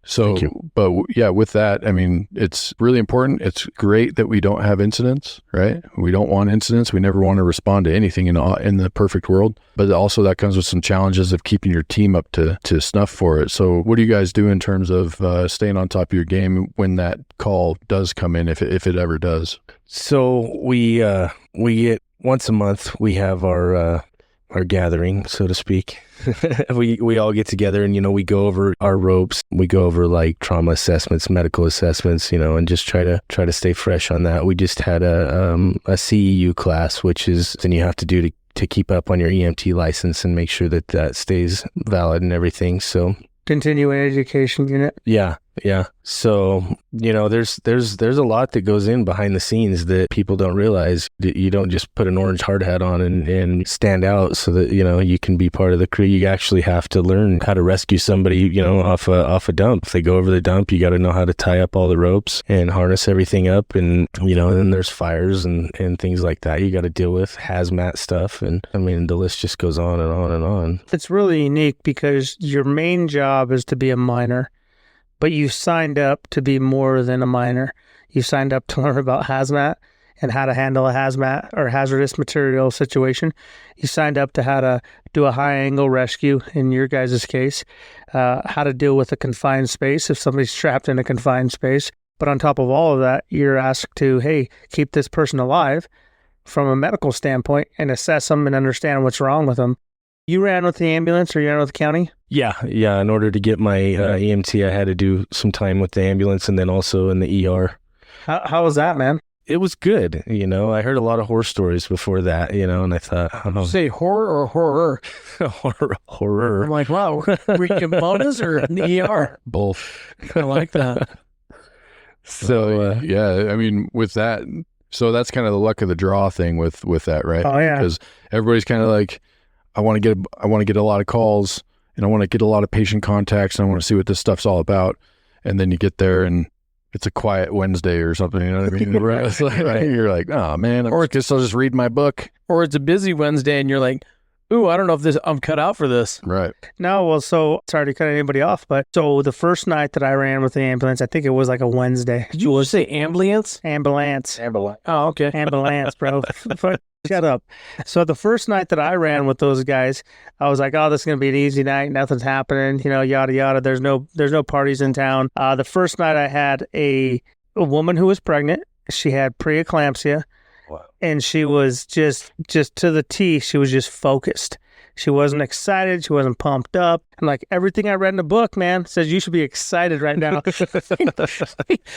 So, but yeah, with that, I mean, it's really important. It's great that we don't have incidents, right? We don't want incidents. We never want to respond to anything in the perfect world. But also that comes with some challenges of keeping your team up to snuff for it. So what do you guys do in terms of staying on top of your game when that call does come in, if it ever does? So we get once a month, we have our gathering, so to speak. we all get together and, we go over our ropes. We go over like trauma assessments, medical assessments, and just try to stay fresh on that. We just had a CEU class, which is then you have to do to keep up on your EMT license and make sure that stays valid and everything. So continuing education unit. Yeah. So, there's a lot that goes in behind the scenes that people don't realize. You don't just put an orange hard hat on and stand out so that, you can be part of the crew. You actually have to learn how to rescue somebody, off a dump. If they go over the dump, you got to know how to tie up all the ropes and harness everything up. And, then there's fires and things like that you got to deal with, hazmat stuff. And I mean, the list just goes on and on and on. It's really unique because your main job is to be a miner. But you signed up to be more than a miner. You signed up to learn about hazmat and how to handle a hazmat or hazardous material situation. You signed up to how to do a high angle rescue in your guys' case, how to deal with a confined space if somebody's trapped in a confined space. But on top of all of that, you're asked to, hey, keep this person alive from a medical standpoint and assess them and understand what's wrong with them. You ran with the ambulance or you ran with the county? Yeah. In order to get my EMT, I had to do some time with the ambulance and then also in the ER. How was that, man? It was good. I heard a lot of horror stories before that, and I thought, Say horror or horror? horror. I'm like, wow, were you in bonus or in the ER? Both. I like that. So, yeah, I mean, with that, so that's kind of the luck of the draw thing with that, right? Oh, yeah. Because everybody's kind of like, I want to get a lot of calls and I want to get a lot of patient contacts and I want to see what this stuff's all about. And then you get there and it's a quiet Wednesday or something, you know what I mean? Right. It's like, right. You're like, oh man, I guess I'll just read my book. Or it's a busy Wednesday and you're like, Ooh, I don't know if I'm cut out for this. Right. No, well, so sorry to cut anybody off, but so the first night that I ran with the ambulance, I think it was like a Wednesday. Did you say ambulance? Ambulance. Oh, okay. Ambulance, bro. Shut up. So the first night that I ran with those guys, I was like, oh, this is going to be an easy night. Nothing's happening, yada, yada. There's no parties in town. The first night I had a woman who was pregnant. She had preeclampsia. Wow. And she was just to the T. She was just focused. She wasn't excited. She wasn't pumped up. And like everything I read in the book, man, says you should be excited right now.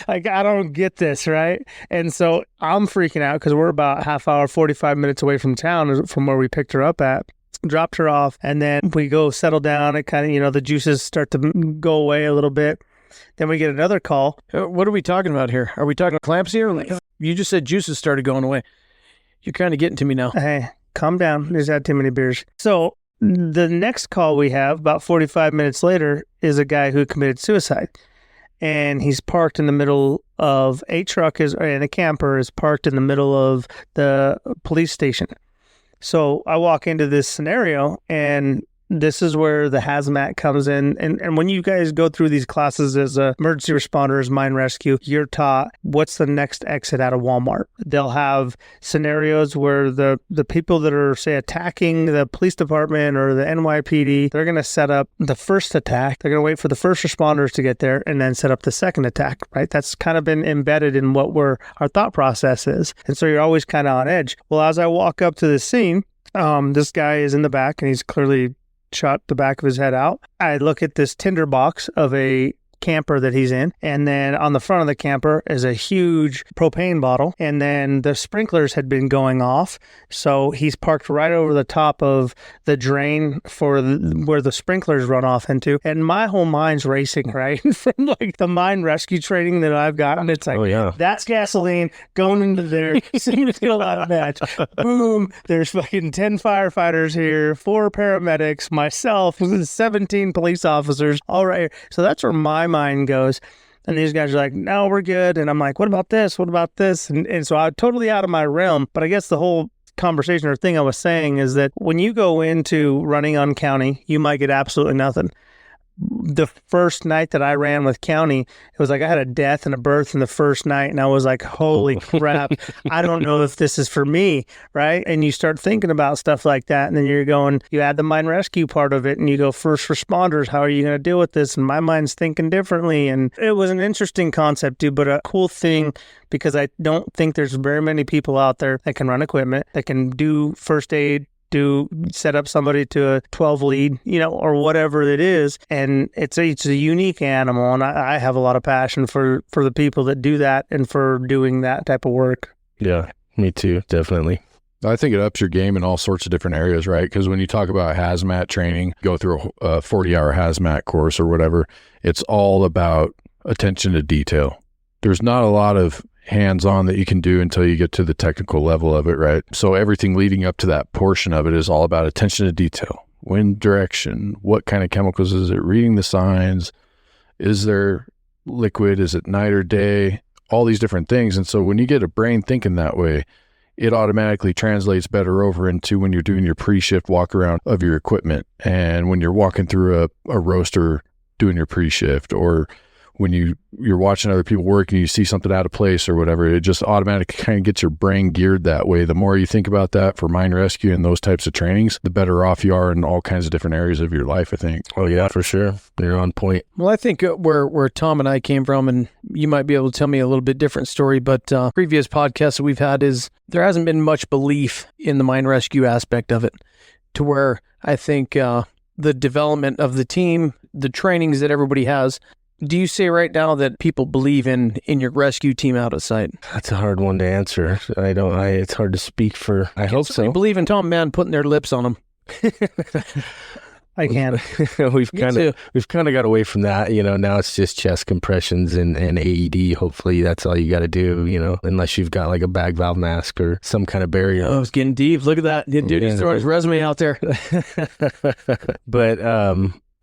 Like, I don't get this, right? And so I'm freaking out because we're about half hour, 45 minutes away from town, from where we picked her up at. Dropped her off. And then we go settle down. It kind of, the juices start to go away a little bit. Then we get another call. What are we talking about here? Are we talking eclampsia? You just said juices started going away. You're kind of getting to me now. Hey, calm down. Just had too many beers. So the next call we have, about 45 minutes later, is a guy who committed suicide. And he's parked in the middle of and a camper is parked in the middle of the police station. So I walk into this scenario, and this is where the hazmat comes in. And when you guys go through these classes as emergency responders, mine rescue, you're taught what's the next exit out of Walmart. They'll have scenarios where the people that are, say, attacking the police department or the NYPD, they're going to set up the first attack. They're going to wait for the first responders to get there and then set up the second attack, right? That's kind of been embedded in what our thought process is. And so you're always kind of on edge. Well, as I walk up to the scene, this guy is in the back and he's clearly shot the back of his head out. I look at this tinder box of a camper that he's in, and then on the front of the camper is a huge propane bottle, and then the sprinklers had been going off, so he's parked right over the top of the drain for where the sprinklers run off into, and my whole mind's racing, right? From like the mine rescue training that I've gotten, it's like, Oh, yeah. That's gasoline going into there, single out match, boom, there's fucking 10 firefighters here, 4 paramedics, myself, 17 police officers, all right here. So that's where my mind goes. And these guys are like, no, we're good. And I'm like, what about this? What about this? And so I'm totally out of my realm. But I guess the whole conversation or thing I was saying is that when you go into running on county, you might get absolutely nothing. The first night that I ran with county, it was like I had a death and a birth in the first night, and I was like, holy crap, I don't know if this is for me, right? And you start thinking about stuff like that, and then you add the mine rescue part of it, and you go, first responders, how are you going to deal with this? And my mind's thinking differently, and it was an interesting concept, too, but a cool thing, because I don't think there's very many people out there that can run equipment, that can do first aid, set up somebody to a 12 lead, or whatever it is. And it's a unique animal. And I have a lot of passion for the people that do that and for doing that type of work. Yeah, me too. Definitely. I think it ups your game in all sorts of different areas, right? Because when you talk about hazmat training, go through a 40-hour hazmat course or whatever, it's all about attention to detail. There's not a lot of hands-on that you can do until you get to the technical level of it, right? So everything leading up to that portion of it is all about attention to detail, wind direction, what kind of chemicals is it, reading the signs, is there liquid, is it night or day, all these different things. And so when you get a brain thinking that way, it automatically translates better over into when you're doing your pre-shift walk around of your equipment, and when you're walking through a roaster doing your pre-shift, or when you're watching other people work and you see something out of place or whatever, it just automatically kind of gets your brain geared that way. The more you think about that for mine rescue and those types of trainings, the better off you are in all kinds of different areas of your life, I think. Oh, yeah, for sure. You're on point. Well, I think where Tom and I came from, and you might be able to tell me a little bit different story, but previous podcasts that we've had is there hasn't been much belief in the mine rescue aspect of it, to where I think the development of the team, the trainings that everybody has. Do you say right now that people believe in your rescue team out of sight? That's a hard one to answer. It's hard to speak for. I hope so. You believe in Tom Mann putting their lips on them. I can't. We've kind of got away from that. Now it's just chest compressions and AED. Hopefully that's all you got to do, unless you've got like a bag valve mask or some kind of barrier. Oh, it's getting deep. Look at that. Dude, he's throwing his resume out there. But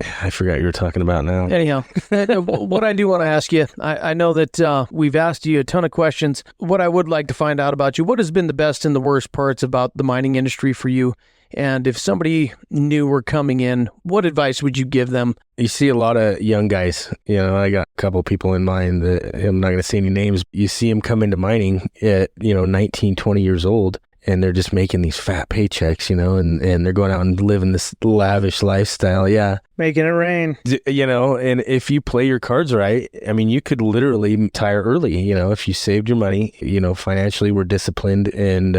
I forgot what you were talking about now. Anyhow, what I do want to ask you, I know that we've asked you a ton of questions. What I would like to find out about you, what has been the best and the worst parts about the mining industry for you? And if somebody new were coming in, what advice would you give them? You see a lot of young guys. I got a couple people in mind that I'm not going to say any names. You see them come into mining at, 19, 20 years old. And they're just making these fat paychecks, and they're going out and living this lavish lifestyle. Yeah. Making it rain. And if you play your cards right, I mean, you could literally retire early, if you saved your money, financially were disciplined and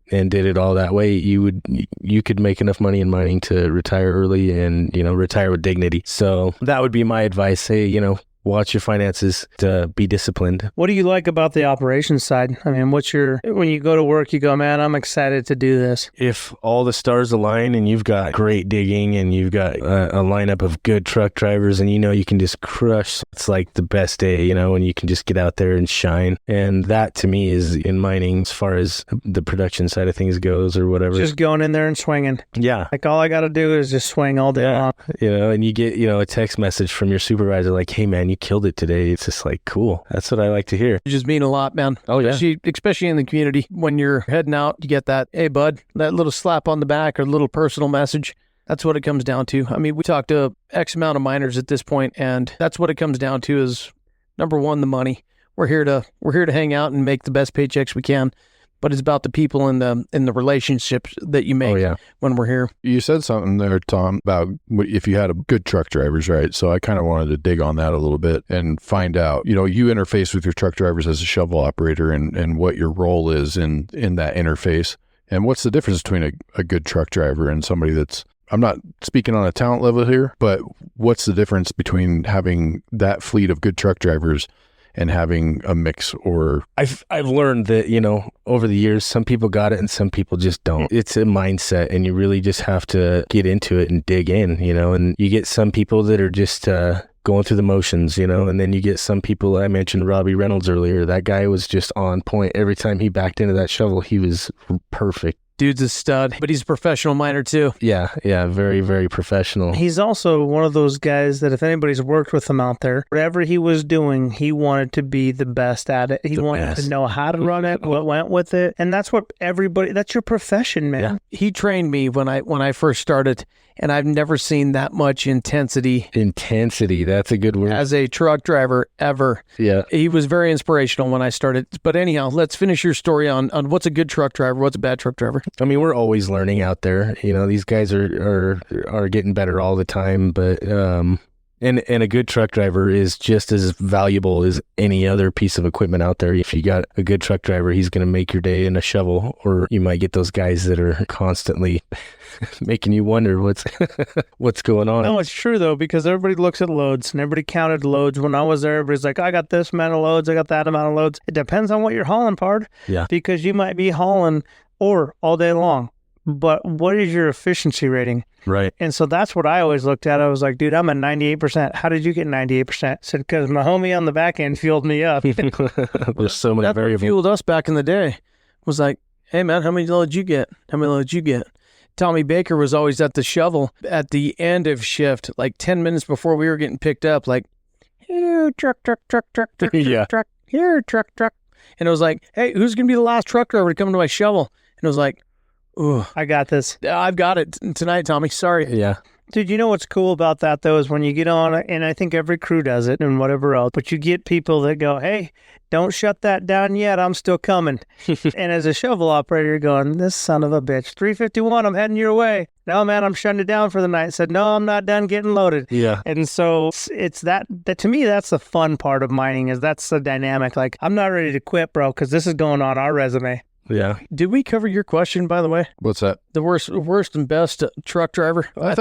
did it all that way, you could make enough money in mining to retire early and, retire with dignity. So that would be my advice. Hey, watch your finances, to be disciplined. What do you like about the operations side? I mean, when you go to work, you go, man, I'm excited to do this. If all the stars align and you've got great digging and you've got a lineup of good truck drivers and you can just crush, it's like the best day, when you can just get out there and shine. And that to me is in mining as far as the production side of things goes or whatever. Just going in there and swinging. Yeah. Like all I got to do is just swing all day long. And you get, a text message from your supervisor like, hey man, you killed it today. It's just like, cool. That's what I like to hear. You just mean a lot, man. Oh, yeah. Especially in the community. When you're heading out, you get that, hey, bud, that little slap on the back or little personal message. That's what it comes down to. I mean, we talked to X amount of miners at this point, and that's what it comes down to is, number one, the money. We're here to hang out and make the best paychecks we can. But it's about the people and the relationships that you make when we're here. You said something there, Tom, about if you had good truck drivers, right? So I kind of wanted to dig on that a little bit and find out, you interface with your truck drivers as a shovel operator and what your role is in that interface. And what's the difference between a good truck driver and somebody that's, I'm not speaking on a talent level here, but what's the difference between having that fleet of good truck drivers and having a mix? Or I've learned that, over the years, some people got it and some people just don't. It's a mindset and you really just have to get into it and dig in, and you get some people that are just going through the motions, and then you get some people. I mentioned Robbie Reynolds earlier. That guy was just on point. Every time he backed into that shovel, he was perfect. Dude's a stud, but he's a professional miner too. Yeah, very, very professional. He's also one of those guys that if anybody's worked with him out there, whatever he was doing, he wanted to be the best at it. He wanted to know how to run it, what went with it. And that's what that's your profession, man. Yeah. He trained me when I first started, and I've never seen that much intensity. Intensity, that's a good word. As a truck driver ever. Yeah. He was very inspirational when I started. But anyhow, let's finish your story on what's a good truck driver, what's a bad truck driver. I mean, we're always learning out there. These guys are getting better all the time, but and a good truck driver is just as valuable as any other piece of equipment out there. If you got a good truck driver, he's going to make your day in a shovel, or you might get those guys that are constantly making you wonder what's going on. No, it's true though, because everybody looks at loads and everybody counted loads. When I was there, everybody's like, I got this amount of loads, I got that amount of loads. It depends on what you're hauling, pard. Yeah. Because you might be hauling ore all day long, but what is your efficiency rating? Right. And so that's what I always looked at. I was like, dude, I'm at 98%. How did you get 98%? I said, because my homie on the back end fueled me up. There's so many variables. That fueled us back in the day. Was like, hey man, how many loads you get? How many loads you get? Tommy Baker was always at the shovel at the end of shift, like 10 minutes before we were getting picked up, like, here, truck, Yeah. truck, here, truck. And it was like, hey, who's going to be the last truck driver to come to my shovel? And it was like, ooh, I got this. I've got it tonight, Tommy. Sorry. Yeah. Dude, you know what's cool about that, though, is when you get on, and I think every crew does it and whatever else, but you get people that go, hey, don't shut that down yet. I'm still coming. And as a shovel operator, you're going, this son of a bitch, 351, I'm heading your way. No, man, I'm shutting it down for the night. Said, no, I'm not done getting loaded. Yeah. And so it's that to me, that's the fun part of mining, is that's the dynamic. Like, I'm not ready to quit, bro, because this is going on our resume. Yeah. Did we cover your question, by the way? what's that? The worst and best truck driver? I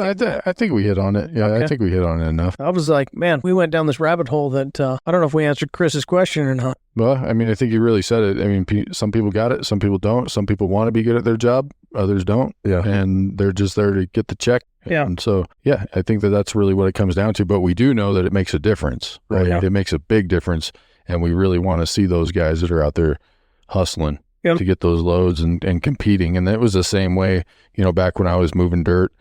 think we hit on it. Yeah, Okay. I think we hit on it enough. I was like, man, we went down this rabbit hole that I don't know if we answered Chris's question or not. Well, I mean, I think you really said it. I mean, some people got it, some people don't. Some people want to be good at their job, others don't. Yeah. And they're just there to get the check. Yeah. And so, yeah, I think that's really what it comes down to. But we do know that it makes a difference, right? Yeah. It makes a big difference. And we really want to see those guys that are out there hustling. Yep. To get those loads and competing. And it was the same way, back when I was moving dirt,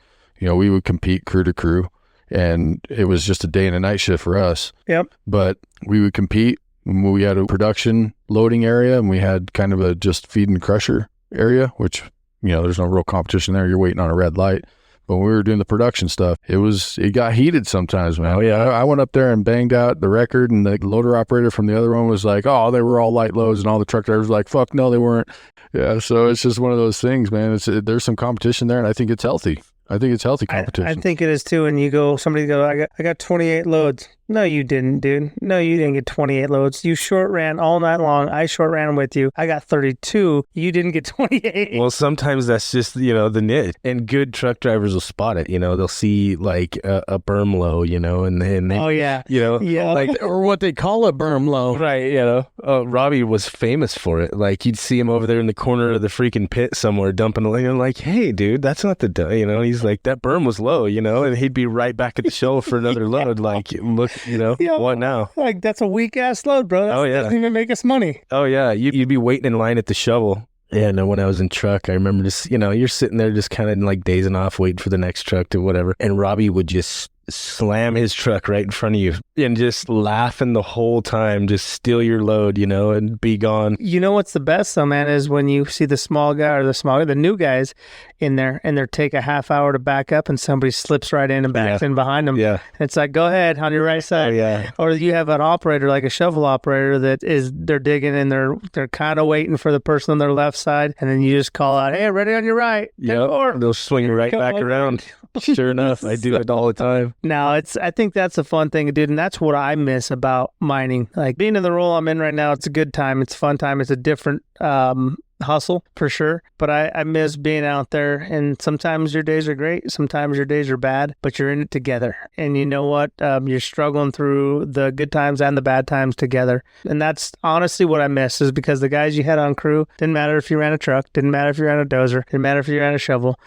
we would compete crew to crew. and it was just a day and a night shift for us. Yep. But we would compete. We had a production loading area, and we had kind of a just feed and crusher area, which, there's no real competition there. You're waiting on a red light. But when we were doing the production stuff, it got heated sometimes, man. Oh, yeah. I went up there and banged out the record, and the loader operator from the other one was like, oh, they were all light loads, and all the truck drivers were like, fuck, no, they weren't. Yeah, so it's just one of those things, man. There's some competition there, and I think it's healthy. I think it's healthy competition. I think it is too. And somebody goes, I got 28 loads. No, you didn't, dude. No, you didn't get 28 loads. You short ran all night long. I short ran with you. I got 32. You didn't get 28. Well, sometimes that's just, the nit. And good truck drivers will spot it. They'll see like a berm low, and then oh, yeah. Yeah. Like, or what they call a berm low. Right, Robbie was famous for it. Like, you'd see him over there in the corner of the freaking pit somewhere dumping a load. And like, hey, dude, that's not the, he's like, that berm was low, and he'd be right back at the show for another load. Like, look, what now? Like, that's a weak ass load, bro. That doesn't even make us money. Oh, yeah. You'd be waiting in line at the shovel. Yeah, no, when I was in truck, I remember just, you're sitting there just kind of like dazing off, waiting for the next truck to whatever. And Robbie would just slam his truck right in front of you and just laughing the whole time, just steal your load, and be gone. What's the best though, man, is when you see the small guy or the new guys in there and they're take a half hour to back up and somebody slips right in and backs in behind them. Yeah. And it's like, go ahead on your right side. Oh, yeah. Or you have an operator, like a shovel operator they're digging and they're kind of waiting for the person on their left side. And then you just call out, hey, ready on your right. Yeah. They'll swing right back around. Sure enough, I do it all the time. Now, I think that's a fun thing, dude, and that's what I miss about mining. Like, being in the role I'm in right now, it's a good time. It's a fun time. It's a different hustle, for sure. But I miss being out there, and sometimes your days are great. Sometimes your days are bad, but you're in it together. And you know what? You're struggling through the good times and the bad times together. And that's honestly what I miss, is because the guys you had on crew, didn't matter if you ran a truck, didn't matter if you ran a dozer, didn't matter if you ran a shovel.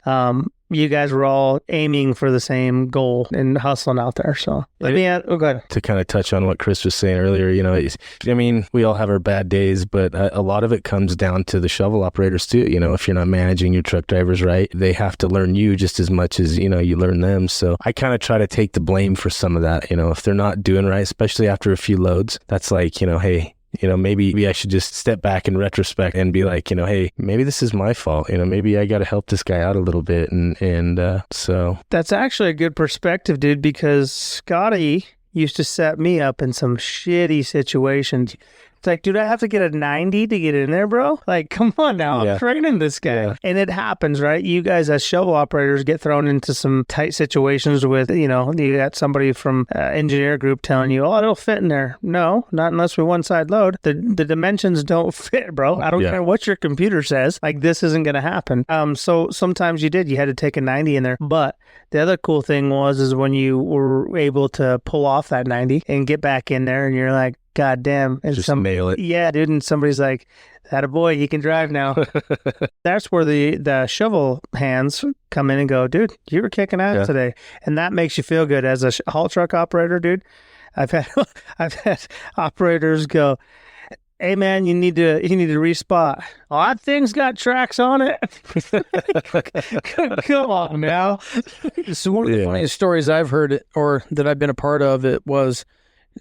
You guys were all aiming for the same goal and hustling out there. So go ahead. To kind of touch on what Chris was saying earlier, we all have our bad days, but a lot of it comes down to the shovel operators too. If you're not managing your truck drivers right, they have to learn you just as much as, you learn them. So I kind of try to take the blame for some of that. If they're not doing right, especially after a few loads, that's like, hey, maybe I should just step back in retrospect and be like, hey, maybe this is my fault. Maybe I got to help this guy out a little bit. And so. That's actually a good perspective, dude, because Scotty used to set me up in some shitty situations. It's like, dude, I have to get a 90 to get in there, bro? Like, come on now. I'm training this guy. Yeah. And it happens, right? You guys as shovel operators get thrown into some tight situations with, you got somebody from engineer group telling you, oh, it'll fit in there. No, not unless we one side load. The dimensions don't fit, bro. I don't care what your computer says. Like, this isn't going to happen. So sometimes you had to take a 90 in there. But the other cool thing is when you were able to pull off that 90 and get back in there and you're like, God damn. And just nail it. Yeah, dude. And somebody's like, that a boy, you can drive now. That's where the shovel hands come in and go, dude, you were kicking ass today. And that makes you feel good. As a haul truck operator, dude, I've had operators go, hey man, you need to respot. Oh, that thing's got tracks on it. Come on now. So one of the funniest stories I've heard or that I've been a part of, it was,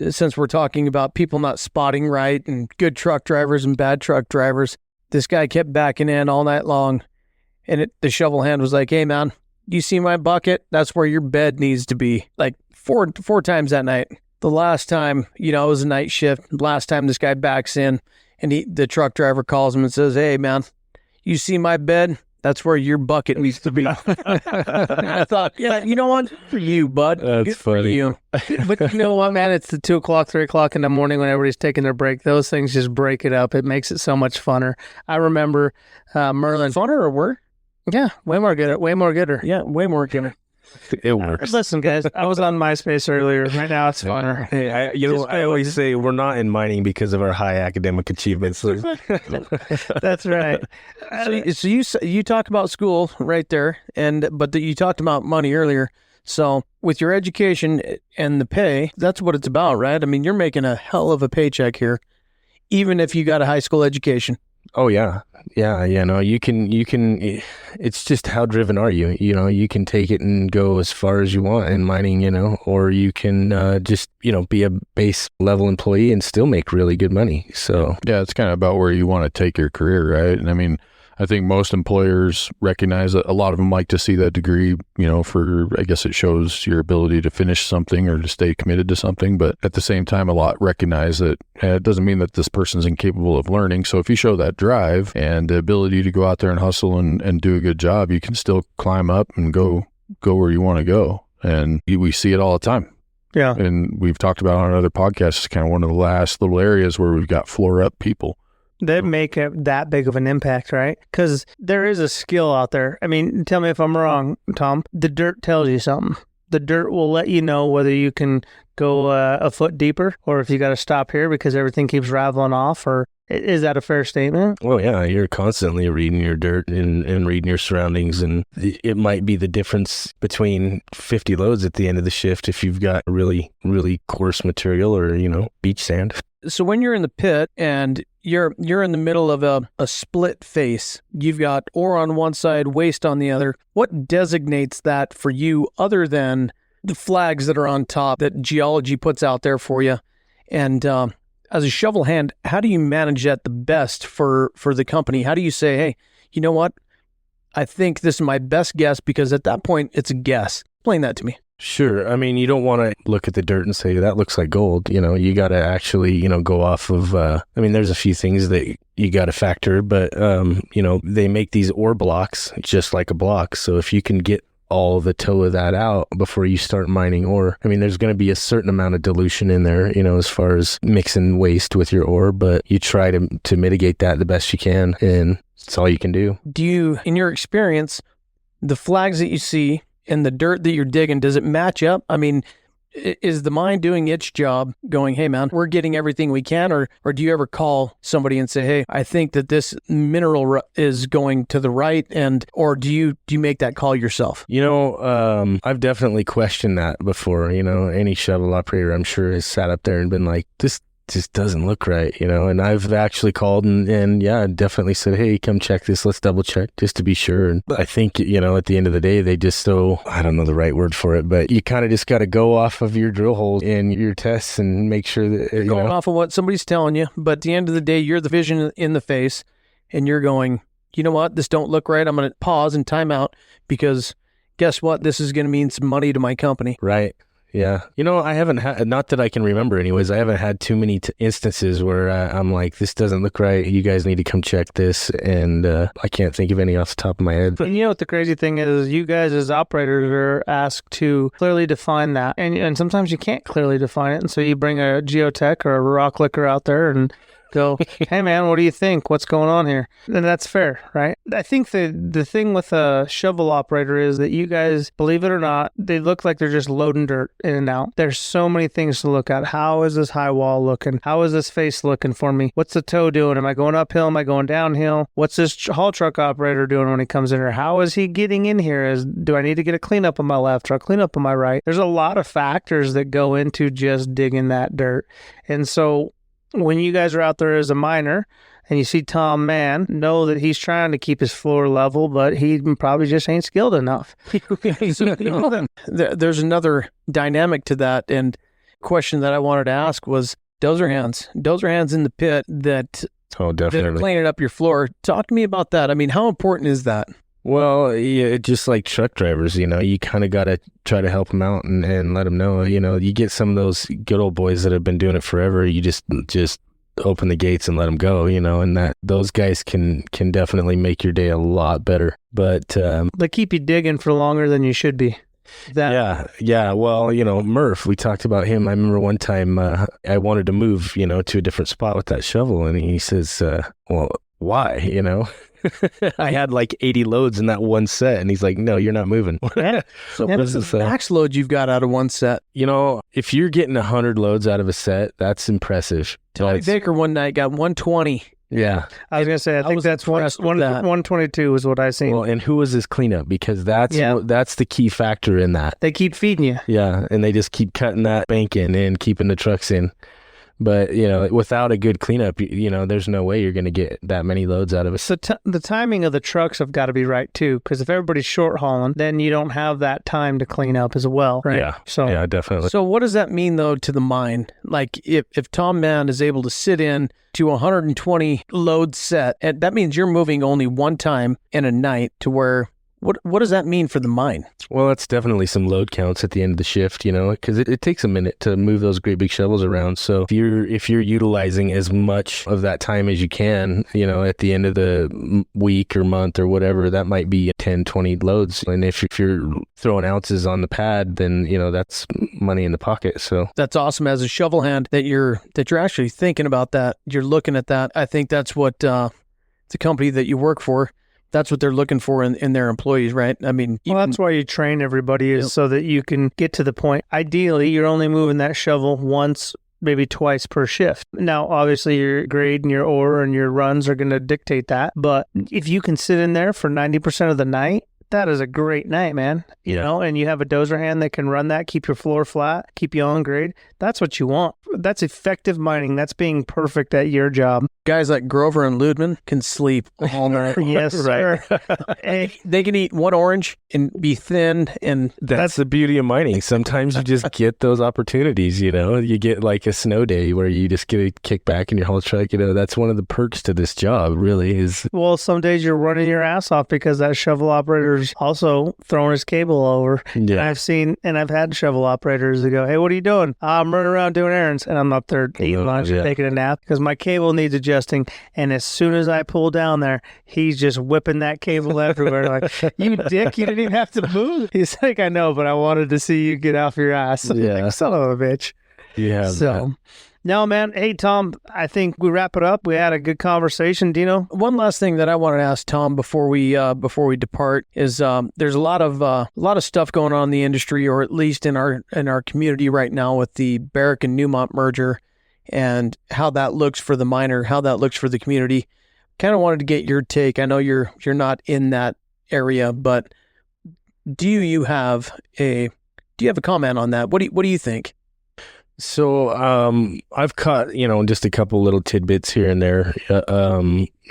since we're talking about people not spotting right and good truck drivers and bad truck drivers, this guy kept backing in all night long. And the shovel hand was like, hey man, you see my bucket? That's where your bed needs to be. Like four times that night. The last time, it was a night shift. Last time this guy backs in and the truck driver calls him and says, hey man, you see my bed? That's where your bucket needs to be. I thought, you know what? For you, bud. That's good funny. For you. But you know what, man? It's the 2 o'clock, 3 o'clock in the morning when everybody's taking their break. Those things just break it up. It makes it so much funner. I remember Merlin. Funner or worse? Yeah, way more gooder. Yeah, way more gooder. It works. Listen, guys, I was on MySpace earlier. Right now, it's funner. Hey, I always say we're not in mining because of our high academic achievements. That's right. So you talk about school right there, but you talked about money earlier. So with your education and the pay, that's what it's about, right? I mean, you're making a hell of a paycheck here, even if you got a high school education. Oh yeah. Yeah, you can, it's just how driven are you? You can take it and go as far as you want in mining, or you can just, be a base level employee and still make really good money. So Yeah, it's kind of about where you want to take your career, right? And I mean, I think most employers recognize that a lot of them like to see that degree, I guess it shows your ability to finish something or to stay committed to something. But at the same time, a lot recognize that it doesn't mean that this person's incapable of learning. So if you show that drive and the ability to go out there and hustle and do a good job, you can still climb up and go where you want to go. And we see it all the time. Yeah. And we've talked about on other podcasts, it's kind of one of the last little areas where we've got floor up people. That make that big of an impact, right? Because there is a skill out there. I mean, tell me if I'm wrong, Tom. The dirt tells you something. The dirt will let you know whether you can go a foot deeper or if you got to stop here because everything keeps rattling off. Or is that a fair statement? Well, yeah, you're constantly reading your dirt and reading your surroundings, and it might be the difference between 50 loads at the end of the shift if you've got really, really coarse material or, beach sand. So when you're in the pit and you're in the middle of a split face, you've got ore on one side, waste on the other. What designates that for you other than the flags that are on top that geology puts out there for you? And as a shovel hand, how do you manage that the best for the company? How do you say, hey, you know what? I think this is my best guess, because at that point, it's a guess. Explain that to me. Sure. I mean, you don't want to look at the dirt and say, that looks like gold. You got to actually, go off of, there's a few things that you got to factor, but, they make these ore blocks just like a block. So if you can get all the toe of that out before you start mining ore, there's going to be a certain amount of dilution in there, as far as mixing waste with your ore, but you try to mitigate that the best you can, and that's all you can do. Do you, in your experience, the flags that you see and the dirt that you're digging, does it match up? Is the mine doing its job going, hey man, we're getting everything we can, or do you ever call somebody and say, hey, I think that this mineral is going to the right, or do you make that call yourself? I've definitely questioned that before. Any shovel operator, I'm sure, has sat up there and been like, this just doesn't look right, and I've actually called and definitely said, hey, come check this, let's double check just to be sure. And I think, at the end of the day, they just I don't know the right word for it, but you kind of just got to go off of your drill holes and your tests and make sure that you're going off of what somebody's telling you. But at the end of the day, you're the vision in the face, and you're going, you know what, this don't look right. I'm going to pause and time out, because guess what? This is going to mean some money to my company. Right. Yeah. I haven't had, not that I can remember anyways, I haven't had too many instances where I'm like, this doesn't look right. You guys need to come check this. And I can't think of any off the top of my head. And what the crazy thing is, you guys as operators are asked to clearly define that. And sometimes you can't clearly define it. And so you bring a geotech or a rock licker out there and go, hey man, what do you think? What's going on here? And that's fair, right? I think the thing with a shovel operator is that you guys, believe it or not, they look like they're just loading dirt in and out. There's so many things to look at. How is this high wall looking? How is this face looking for me? What's the toe doing? Am I going uphill? Am I going downhill? What's this haul truck operator doing when he comes in here? How is he getting in here? Do I need to get a cleanup on my left or a cleanup on my right? There's a lot of factors that go into just digging that dirt. And so when you guys are out there as a miner and you see Tom Mann, know that he's trying to keep his floor level, but he probably just ain't skilled enough. There's another dynamic to that, and question that I wanted to ask was dozer hands in the pit that are cleaning up your floor. Talk to me about that. How important is that? Well, yeah, just like truck drivers, you kind of got to try to help them out and let them know, you get some of those good old boys that have been doing it forever. You just open the gates and let them go, and that those guys can definitely make your day a lot better. But they keep you digging for longer than you should be. Yeah. Well, Murph, we talked about him. I remember one time I wanted to move, to a different spot with that shovel, and he says, well, why, I had like 80 loads in that one set, and he's like, no, you're not moving. So what's the max load you've got out of one set? If you're getting 100 loads out of a set, that's impressive. Tony Baker one night got 120. Yeah. I was going to say, I think that's 122 is what I seen. Well, and who was his cleanup? Because that's the key factor in that. They keep feeding you. Yeah, and they just keep cutting that bank in and keeping the trucks in. But, without a good cleanup, there's no way you're going to get that many loads out of it. So the timing of the trucks have got to be right too, because if everybody's short hauling, then you don't have that time to clean up as well, right? Yeah, definitely. So what does that mean though to the mine? Like if Tom Mann is able to sit in to 120 load set, and that means you're moving only one time in a night to where. What does that mean for the mine? Well, that's definitely some load counts at the end of the shift, because it takes a minute to move those great big shovels around. So if you're utilizing as much of that time as you can, at the end of the week or month or whatever, that might be 10, 20 loads. And if you're throwing ounces on the pad, then, that's money in the pocket. So that's awesome as a shovel hand that you're actually thinking about that. You're looking at that. I think that's what the company that you work for, that's what they're looking for in their employees, right? I mean, that's why you train everybody is so that you can get to the point. Ideally, you're only moving that shovel once, maybe twice per shift. Now, obviously, your grade and your ore and your runs are going to dictate that. But if you can sit in there for 90% of the night, that is a great night, man. And you have a dozer hand that can run that, keep your floor flat, keep you on grade. That's what you want. That's effective mining. That's being perfect at your job. Guys like Grover and Ludman can sleep all night. Yes, sir. They can eat one orange and be thin. And that's the beauty of mining. Sometimes you just get those opportunities, You get like a snow day where you just get a kick back in your haul truck. That's one of the perks to this job, really is. Well, some days you're running your ass off because that shovel operator's also throwing his cable over. Yeah. I've had shovel operators that go, hey, what are you doing? I'm running around doing errands. And I'm up there eating lunch, taking a nap because my cable needs adjusting. And as soon as I pull down there, he's just whipping that cable everywhere. Like, you dick, you didn't even have to move. He's like, I know, but I wanted to see you get off your ass. Yeah. Like, son of a bitch. Yeah. So, no, man. Hey, Tom, I think we wrap it up. We had a good conversation. Dino? One last thing that I wanted to ask Tom before we depart is there's a lot of stuff going on in the industry, or at least in our community right now, with the Barrick and Newmont merger, and how that looks for the miner, how that looks for the community. Kind of wanted to get your take. I know you're not in that area, but do you have a comment on that? What do you think? So I've caught, just a couple little tidbits here and there.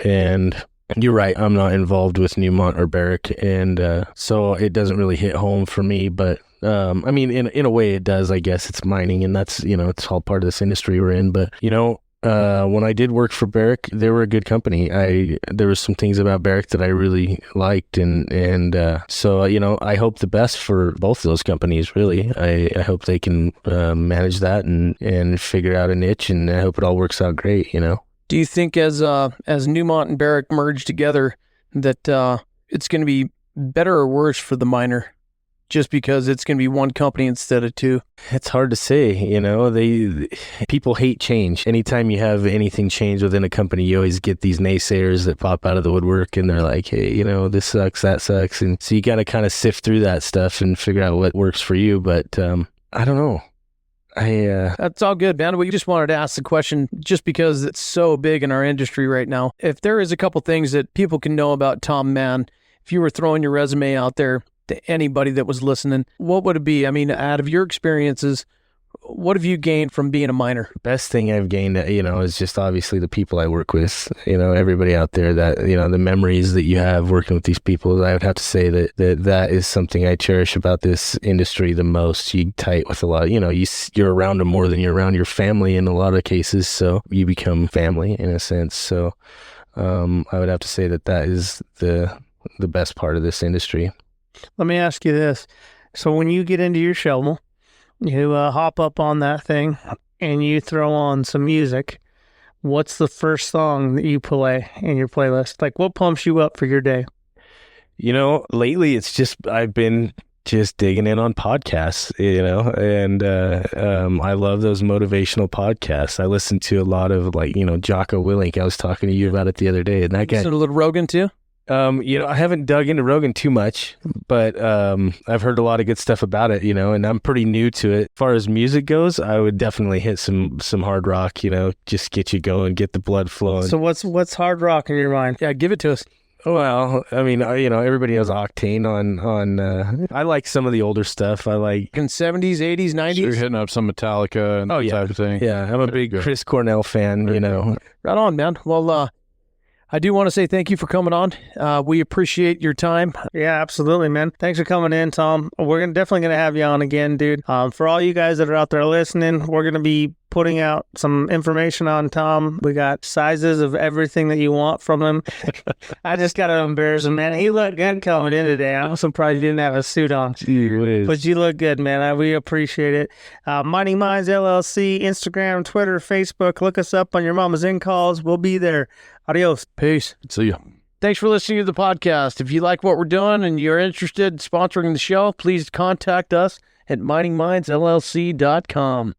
And you're right, I'm not involved with Newmont or Barrick. And so it doesn't really hit home for me. But I mean, in a way it does, I guess. It's mining, and that's, it's all part of this industry we're in. But, when I did work for Barrick, they were a good company. There was some things about Barrick that I really liked, and so I hope the best for both of those companies. Really, I hope they can manage that and figure out a niche, and I hope it all works out great. Do you think as Newmont and Barrick merge together that it's going to be better or worse for the miner? Just because it's going to be one company instead of two? It's hard to say, people hate change. Anytime you have anything change within a company, you always get these naysayers that pop out of the woodwork, and they're like, hey, this sucks, that sucks. And so you got to kind of sift through that stuff and figure out what works for you. But I don't know. That's all good, man. We just wanted to ask the question just because it's so big in our industry right now. If there is a couple things that people can know about Tom Mann, if you were throwing your resume out there to anybody that was listening, what would it be? I mean, out of your experiences, what have you gained from being a miner? Best thing I've gained, is just obviously the people I work with, everybody out there, that, the memories that you have working with these people. I would have to say that is something I cherish about this industry the most. You tight with a lot, you're around them more than you're around your family in a lot of cases. So you become family in a sense. So I would have to say that is the best part of this industry. Let me ask you this. So when you get into your shovel, you hop up on that thing and you throw on some music, what's the first song that you play in your playlist? Like, what pumps you up for your day? Lately it's just, I've been just digging in on podcasts, and I love those motivational podcasts. I listen to a lot of Jocko Willink. I was talking to you about it the other day, and that guy. So a little Rogan too? I haven't dug into Rogan too much, but I've heard a lot of good stuff about it, and I'm pretty new to it. As far as music goes, I would definitely hit some hard rock, just get you going, get the blood flowing. So what's hard rock in your mind? Yeah, give it to us. Well, I mean, everybody has Octane on. I like some of the older stuff. I like. In 70s, 80s, 90s? So you're hitting up some Metallica and that type of thing. Yeah, I'm a big Chris Cornell fan. Right on, man. Well, I do want to say thank you for coming on. We appreciate your time. Yeah, absolutely, man. Thanks for coming in, Tom. We're definitely going to have you on again, dude. For all you guys that are out there listening, we're going to be putting out some information on Tom. We got sizes of everything that you want from him. I just got to embarrass him, man. He looked good coming in today. I'm surprised he didn't have a suit on. But you look good, man. We appreciate it. Mining Minds LLC, Instagram, Twitter, Facebook. Look us up on your mama's in calls. We'll be there. Adios. Peace. See ya. Thanks for listening to the podcast. If you like what we're doing and you're interested in sponsoring the show, please contact us at miningmindsllc.com.